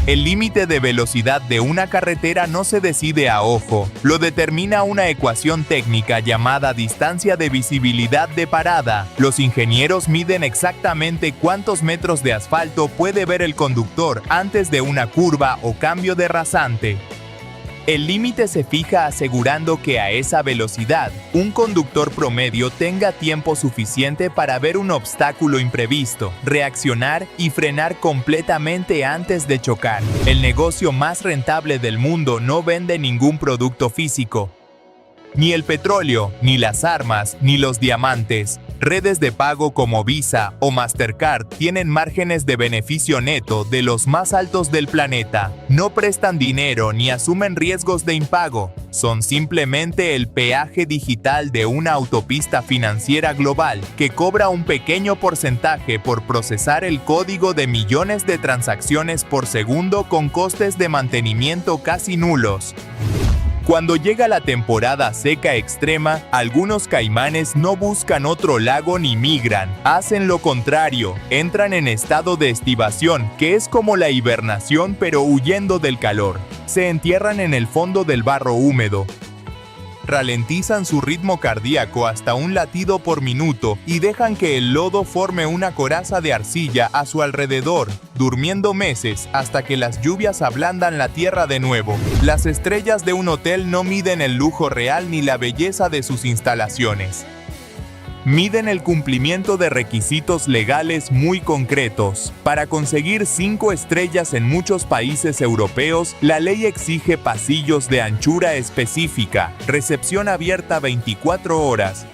El límite de velocidad de una carretera no se decide a ojo, lo determina una ecuación técnica llamada distancia de visibilidad de parada. Los ingenieros miden exactamente cuántos metros de asfalto puede ver el conductor antes de una curva o cambio de rasante. El límite se fija asegurando que a esa velocidad, un conductor promedio tenga tiempo suficiente para ver un obstáculo imprevisto, reaccionar y frenar completamente antes de chocar. El negocio más rentable del mundo no vende ningún producto físico. Ni el petróleo, ni las armas, ni los diamantes. Redes de pago como Visa o Mastercard tienen márgenes de beneficio neto de los más altos del planeta. No prestan dinero ni asumen riesgos de impago. Son simplemente el peaje digital de una autopista financiera global que cobra un pequeño porcentaje por procesar el código de millones de transacciones por segundo con costes de mantenimiento casi nulos. Cuando llega la temporada seca extrema, algunos caimanes no buscan otro lago ni migran. Hacen lo contrario, entran en estado de estivación, que es como la hibernación pero huyendo del calor. Se entierran en el fondo del barro húmedo. Ralentizan su ritmo cardíaco hasta un latido por minuto y dejan que el lodo forme una coraza de arcilla a su alrededor, durmiendo meses hasta que las lluvias ablandan la tierra de nuevo. Las estrellas de un hotel no miden el lujo real ni la belleza de sus instalaciones. Miden el cumplimiento de requisitos legales muy concretos. Para conseguir 5 estrellas en muchos países europeos, la ley exige pasillos de anchura específica, recepción abierta 24 horas,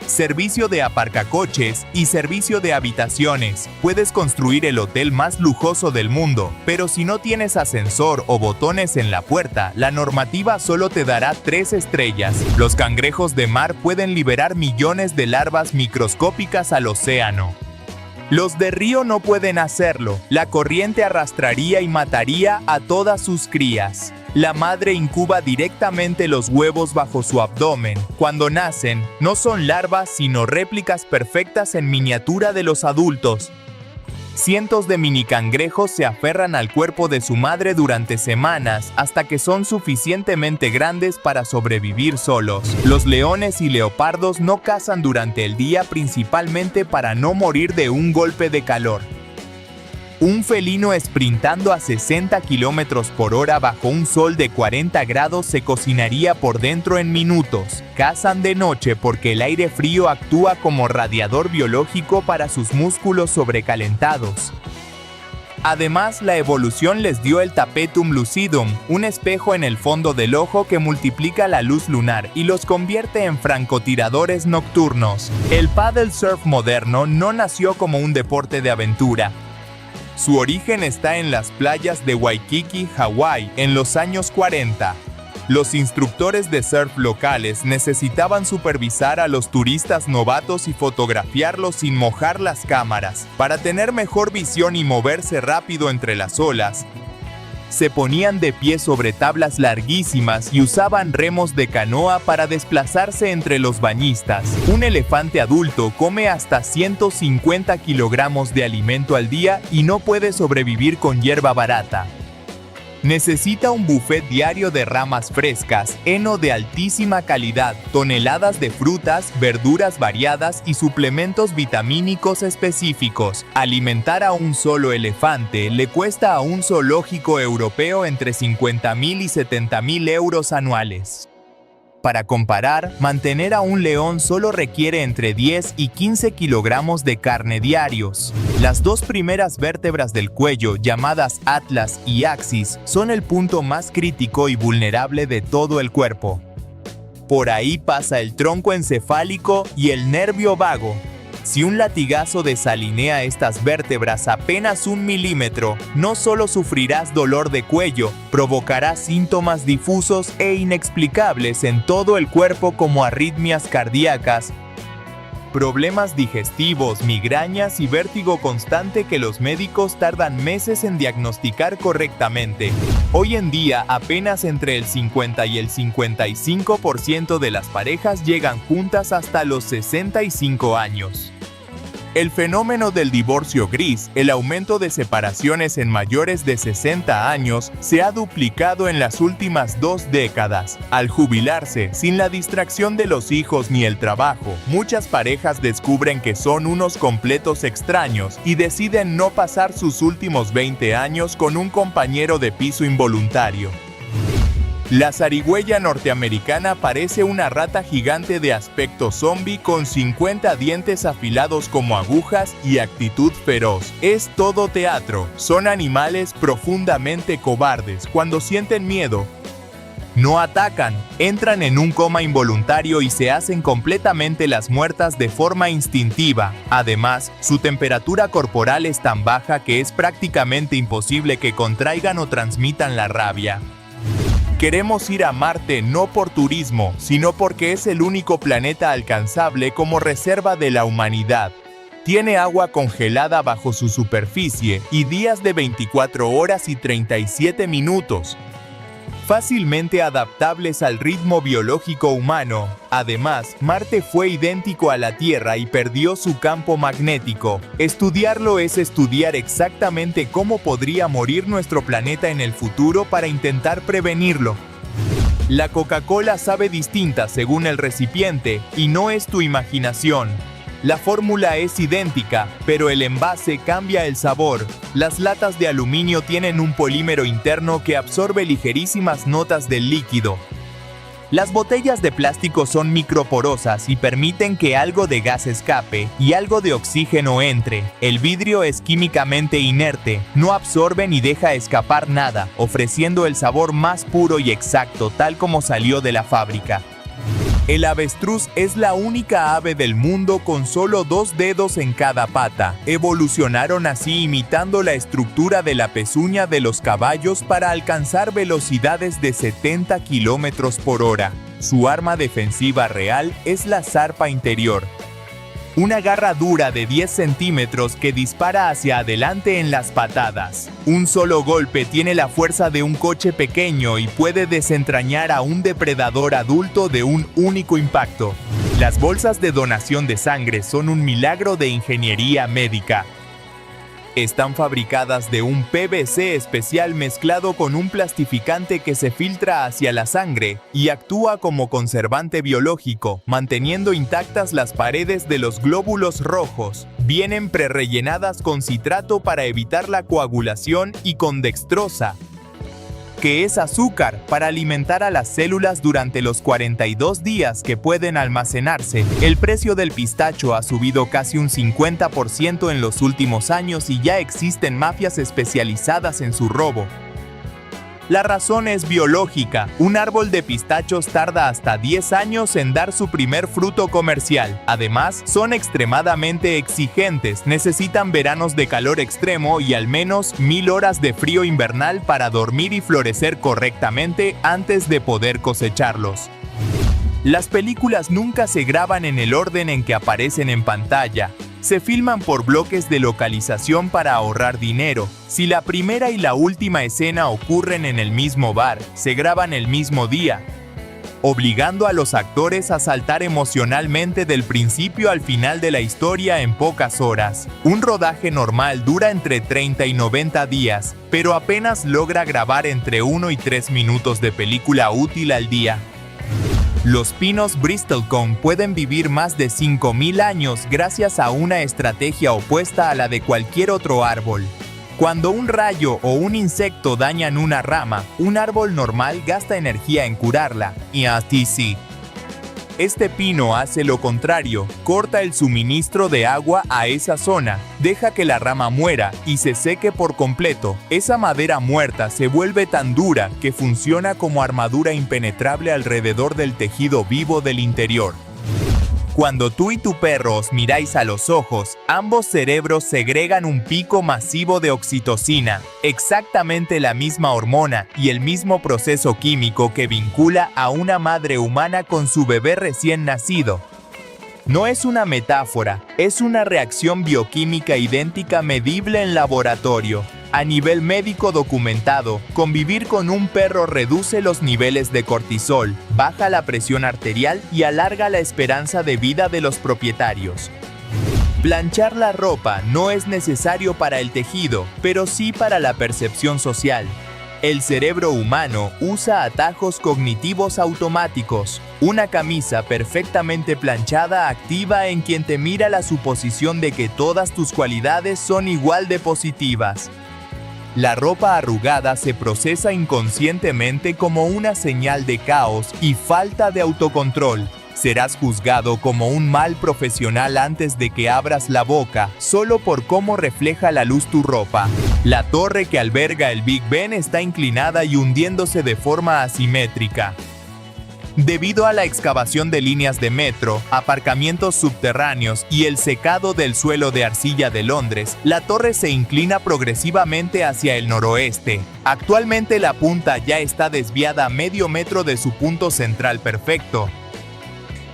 servicio de aparcacoches y servicio de habitaciones. Puedes construir el hotel más lujoso del mundo, pero si no tienes ascensor o botones en la puerta, la normativa solo te dará 3 estrellas. Los cangrejos de mar pueden liberar millones de larvas microscópicas al océano. Los de río no pueden hacerlo. La corriente arrastraría y mataría a todas sus crías. La madre incuba directamente los huevos bajo su abdomen. Cuando nacen, no son larvas sino réplicas perfectas en miniatura de los adultos. Cientos de minicangrejos se aferran al cuerpo de su madre durante semanas hasta que son suficientemente grandes para sobrevivir solos. Los leones y leopardos no cazan durante el día principalmente para no morir de un golpe de calor. Un felino sprintando a 60 km por hora bajo un sol de 40 grados se cocinaría por dentro en minutos. Cazan de noche porque el aire frío actúa como radiador biológico para sus músculos sobrecalentados. Además, la evolución les dio el tapetum lucidum, un espejo en el fondo del ojo que multiplica la luz lunar y los convierte en francotiradores nocturnos. El paddle surf moderno no nació como un deporte de aventura. Su origen está en las playas de Waikiki, Hawái, en los años 40. Los instructores de surf locales necesitaban supervisar a los turistas novatos y fotografiarlos sin mojar las cámaras. Para tener mejor visión y moverse rápido entre las olas, Se ponían de pie sobre tablas larguísimas y usaban remos de canoa para desplazarse entre los bañistas. Un elefante adulto come hasta 150 kilogramos de alimento al día y no puede sobrevivir con hierba barata. Necesita un buffet diario de ramas frescas, heno de altísima calidad, toneladas de frutas, verduras variadas y suplementos vitamínicos específicos. Alimentar a un solo elefante le cuesta a un zoológico europeo entre 50.000 y 70.000 euros anuales. Para comparar, mantener a un león solo requiere entre 10 y 15 kilogramos de carne diarios. Las dos primeras vértebras del cuello, llamadas atlas y axis, son el punto más crítico y vulnerable de todo el cuerpo. Por ahí pasa el tronco encefálico y el nervio vago. Si un latigazo desalinea estas vértebras apenas 1 milímetro, no solo sufrirás dolor de cuello, provocarás síntomas difusos e inexplicables en todo el cuerpo como arritmias cardíacas, problemas digestivos, migrañas y vértigo constante que los médicos tardan meses en diagnosticar correctamente. Hoy en día, apenas entre el 50 y el 55% de las parejas llegan juntas hasta los 65 años. El fenómeno del divorcio gris, el aumento de separaciones en mayores de 60 años, se ha duplicado en las últimas 2 décadas. Al jubilarse, sin la distracción de los hijos ni el trabajo, muchas parejas descubren que son unos completos extraños y deciden no pasar sus últimos 20 años con un compañero de piso involuntario. La zarigüeya norteamericana parece una rata gigante de aspecto zombie con 50 dientes afilados como agujas y actitud feroz. Es todo teatro. Son animales profundamente cobardes. Cuando sienten miedo, no atacan, entran en un coma involuntario y se hacen completamente las muertas de forma instintiva. Además, su temperatura corporal es tan baja que es prácticamente imposible que contraigan o transmitan la rabia. Queremos ir a Marte no por turismo, sino porque es el único planeta alcanzable como reserva de la humanidad. Tiene agua congelada bajo su superficie y días de 24 horas y 37 minutos. Fácilmente adaptables al ritmo biológico humano. Además, Marte fue idéntico a la Tierra y perdió su campo magnético. Estudiarlo es estudiar exactamente cómo podría morir nuestro planeta en el futuro para intentar prevenirlo. La Coca-Cola sabe distinta según el recipiente y no es tu imaginación. La fórmula es idéntica, pero el envase cambia el sabor. Las latas de aluminio tienen un polímero interno que absorbe ligerísimas notas del líquido. Las botellas de plástico son microporosas y permiten que algo de gas escape y algo de oxígeno entre. El vidrio es químicamente inerte, no absorbe ni deja escapar nada, ofreciendo el sabor más puro y exacto tal como salió de la fábrica. El avestruz es la única ave del mundo con solo 2 dedos en cada pata. Evolucionaron así imitando la estructura de la pezuña de los caballos para alcanzar velocidades de 70 km por hora. Su arma defensiva real es la zarpa interior. Una garra dura de 10 centímetros que dispara hacia adelante en las patadas. Un solo golpe tiene la fuerza de un coche pequeño y puede desentrañar a un depredador adulto de un único impacto. Las bolsas de donación de sangre son un milagro de ingeniería médica. Están fabricadas de un PVC especial mezclado con un plastificante que se filtra hacia la sangre y actúa como conservante biológico, manteniendo intactas las paredes de los glóbulos rojos. Vienen prerellenadas con citrato para evitar la coagulación y con dextrosa, que es azúcar, para alimentar a las células durante los 42 días que pueden almacenarse. El precio del pistacho ha subido casi un 50% en los últimos años y ya existen mafias especializadas en su robo. La razón es biológica. Un árbol de pistachos tarda hasta 10 años en dar su primer fruto comercial. Además, son extremadamente exigentes. Necesitan veranos de calor extremo y al menos 1000 horas de frío invernal para dormir y florecer correctamente antes de poder cosecharlos. Las películas nunca se graban en el orden en que aparecen en pantalla. Se filman por bloques de localización para ahorrar dinero. Si la primera y la última escena ocurren en el mismo bar, se graban el mismo día, obligando a los actores a saltar emocionalmente del principio al final de la historia en pocas horas. Un rodaje normal dura entre 30 y 90 días, pero apenas logra grabar entre 1 y 3 minutos de película útil al día. Los pinos bristlecone pueden vivir más de 5.000 años gracias a una estrategia opuesta a la de cualquier otro árbol. Cuando un rayo o un insecto dañan una rama, un árbol normal gasta energía en curarla, y etc. Este pino hace lo contrario, corta el suministro de agua a esa zona, deja que la rama muera y se seque por completo. Esa madera muerta se vuelve tan dura que funciona como armadura impenetrable alrededor del tejido vivo del interior. Cuando tú y tu perro os miráis a los ojos, ambos cerebros segregan un pico masivo de oxitocina, exactamente la misma hormona y el mismo proceso químico que vincula a una madre humana con su bebé recién nacido. No es una metáfora, es una reacción bioquímica idéntica medible en laboratorio. A nivel médico documentado, convivir con un perro reduce los niveles de cortisol, baja la presión arterial y alarga la esperanza de vida de los propietarios. Planchar la ropa no es necesario para el tejido, pero sí para la percepción social. El cerebro humano usa atajos cognitivos automáticos. Una camisa perfectamente planchada activa en quien te mira la suposición de que todas tus cualidades son igual de positivas. La ropa arrugada se procesa inconscientemente como una señal de caos y falta de autocontrol. Serás juzgado como un mal profesional antes de que abras la boca, solo por cómo refleja la luz tu ropa. La torre que alberga el Big Ben está inclinada y hundiéndose de forma asimétrica. Debido a la excavación de líneas de metro, aparcamientos subterráneos y el secado del suelo de arcilla de Londres, la torre se inclina progresivamente hacia el noroeste. Actualmente la punta ya está desviada medio metro de su punto central perfecto,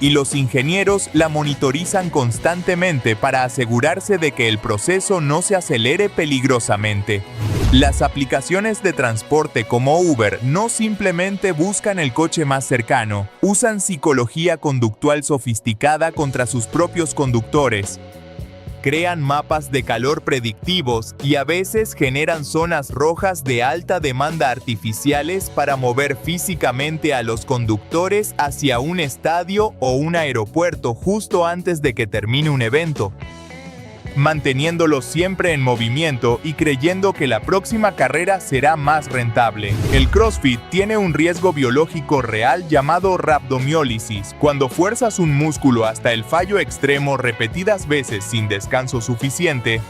y los ingenieros la monitorizan constantemente para asegurarse de que el proceso no se acelere peligrosamente. Las aplicaciones de transporte como Uber no simplemente buscan el coche más cercano, usan psicología conductual sofisticada contra sus propios conductores. Crean mapas de calor predictivos y a veces generan zonas rojas de alta demanda artificiales para mover físicamente a los conductores hacia un estadio o un aeropuerto justo antes de que termine un evento, manteniéndolos siempre en movimiento y creyendo que la próxima carrera será más rentable. El CrossFit tiene un riesgo biológico real llamado rabdomiólisis. Cuando fuerzas un músculo hasta el fallo extremo repetidas veces sin descanso suficiente,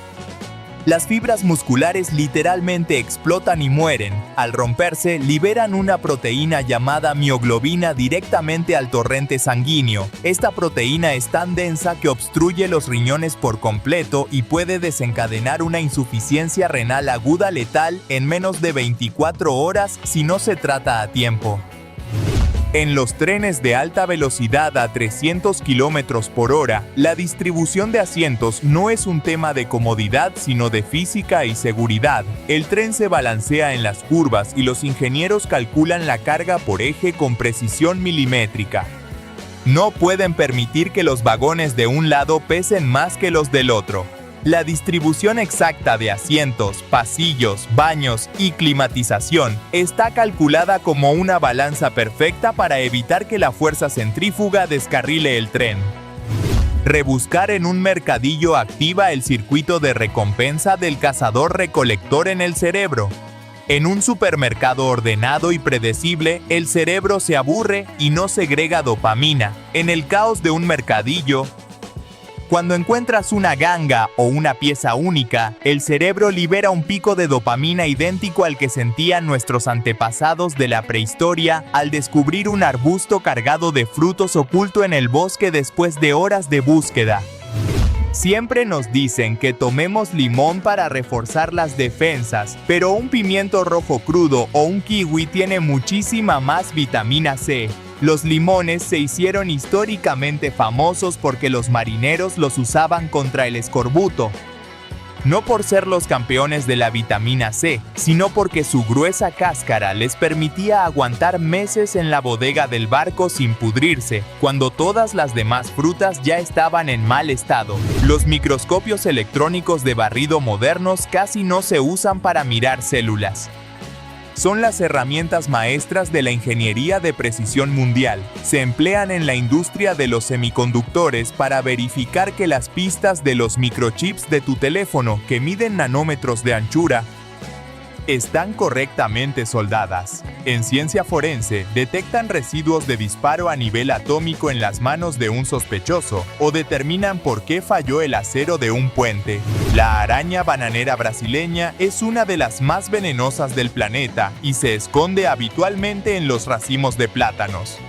las fibras musculares literalmente explotan y mueren. Al romperse, liberan una proteína llamada mioglobina directamente al torrente sanguíneo. Esta proteína es tan densa que obstruye los riñones por completo y puede desencadenar una insuficiencia renal aguda letal en menos de 24 horas si no se trata a tiempo. En los trenes de alta velocidad a 300 km por hora, la distribución de asientos no es un tema de comodidad sino de física y seguridad. El tren se balancea en las curvas y los ingenieros calculan la carga por eje con precisión milimétrica. No pueden permitir que los vagones de un lado pesen más que los del otro. La distribución exacta de asientos, pasillos, baños y climatización está calculada como una balanza perfecta para evitar que la fuerza centrífuga descarrile el tren. Rebuscar en un mercadillo activa el circuito de recompensa del cazador-recolector en el cerebro. En un supermercado ordenado y predecible, el cerebro se aburre y no segrega dopamina. En el caos de un mercadillo, cuando encuentras una ganga o una pieza única, el cerebro libera un pico de dopamina idéntico al que sentían nuestros antepasados de la prehistoria al descubrir un arbusto cargado de frutos oculto en el bosque después de horas de búsqueda. Siempre nos dicen que tomemos limón para reforzar las defensas, pero un pimiento rojo crudo o un kiwi tiene muchísima más vitamina C. Los limones se hicieron históricamente famosos porque los marineros los usaban contra el escorbuto. No por ser los campeones de la vitamina C, sino porque su gruesa cáscara les permitía aguantar meses en la bodega del barco sin pudrirse, cuando todas las demás frutas ya estaban en mal estado. Los microscopios electrónicos de barrido modernos casi no se usan para mirar células. Son las herramientas maestras de la ingeniería de precisión mundial. Se emplean en la industria de los semiconductores para verificar que las pistas de los microchips de tu teléfono, que miden nanómetros de anchura, están correctamente soldadas. En ciencia forense, detectan residuos de disparo a nivel atómico en las manos de un sospechoso o determinan por qué falló el acero de un puente. La araña bananera brasileña es una de las más venenosas del planeta y se esconde habitualmente en los racimos de plátanos.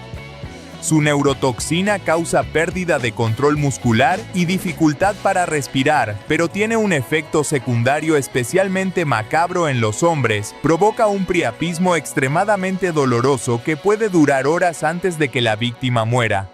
Su neurotoxina causa pérdida de control muscular y dificultad para respirar, pero tiene un efecto secundario especialmente macabro en los hombres. Provoca un priapismo extremadamente doloroso que puede durar horas antes de que la víctima muera.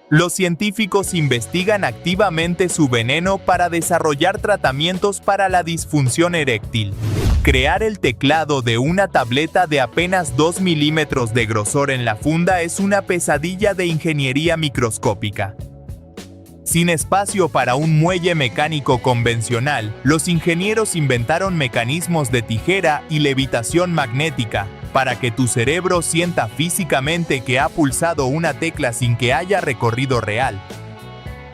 Los científicos investigan activamente su veneno para desarrollar tratamientos para la disfunción eréctil. Crear el teclado de una tableta de apenas 2 milímetros de grosor en la funda es una pesadilla de ingeniería microscópica. Sin espacio para un muelle mecánico convencional, los ingenieros inventaron mecanismos de tijera y levitación magnética, para que tu cerebro sienta físicamente que ha pulsado una tecla sin que haya recorrido real.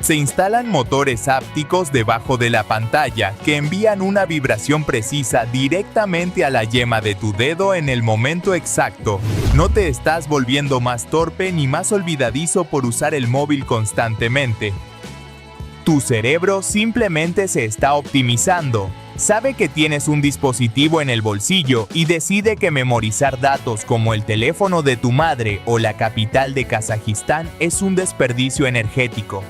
Se instalan motores ápticos debajo de la pantalla que envían una vibración precisa directamente a la yema de tu dedo en el momento exacto. No te estás volviendo más torpe ni más olvidadizo por usar el móvil constantemente. Tu cerebro simplemente se está optimizando. Sabe que tienes un dispositivo en el bolsillo y decide que memorizar datos como el teléfono de tu madre o la capital de Kazajistán es un desperdicio energético.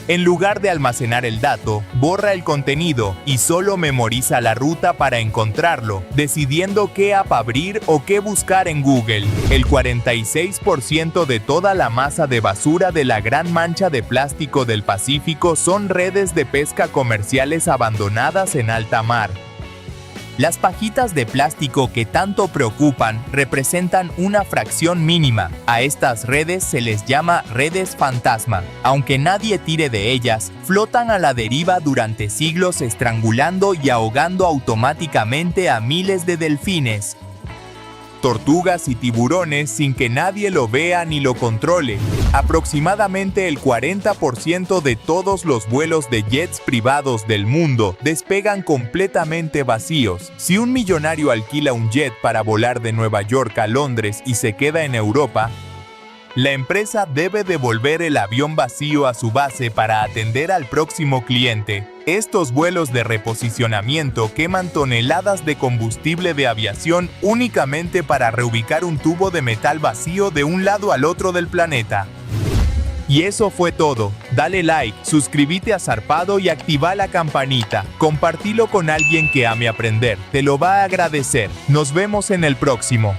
En lugar de almacenar el dato, borra el contenido y solo memoriza la ruta para encontrarlo, decidiendo qué app abrir o qué buscar en Google. El 46% de toda la masa de basura de la Gran Mancha de Plástico del Pacífico son redes de pesca comerciales abandonadas en alta mar. Las pajitas de plástico que tanto preocupan representan una fracción mínima. A estas redes se les llama redes fantasma. Aunque nadie tire de ellas, flotan a la deriva durante siglos estrangulando y ahogando automáticamente a miles de delfines, tortugas y tiburones sin que nadie lo vea ni lo controle. Aproximadamente el 40% de todos los vuelos de jets privados del mundo despegan completamente vacíos. Si un millonario alquila un jet para volar de Nueva York a Londres y se queda en Europa, la empresa debe devolver el avión vacío a su base para atender al próximo cliente. Estos vuelos de reposicionamiento queman toneladas de combustible de aviación únicamente para reubicar un tubo de metal vacío de un lado al otro del planeta. Y eso fue todo. Dale like, suscríbete a Zarpado y activa la campanita. Compartilo con alguien que ame aprender. Te lo va a agradecer. Nos vemos en el próximo.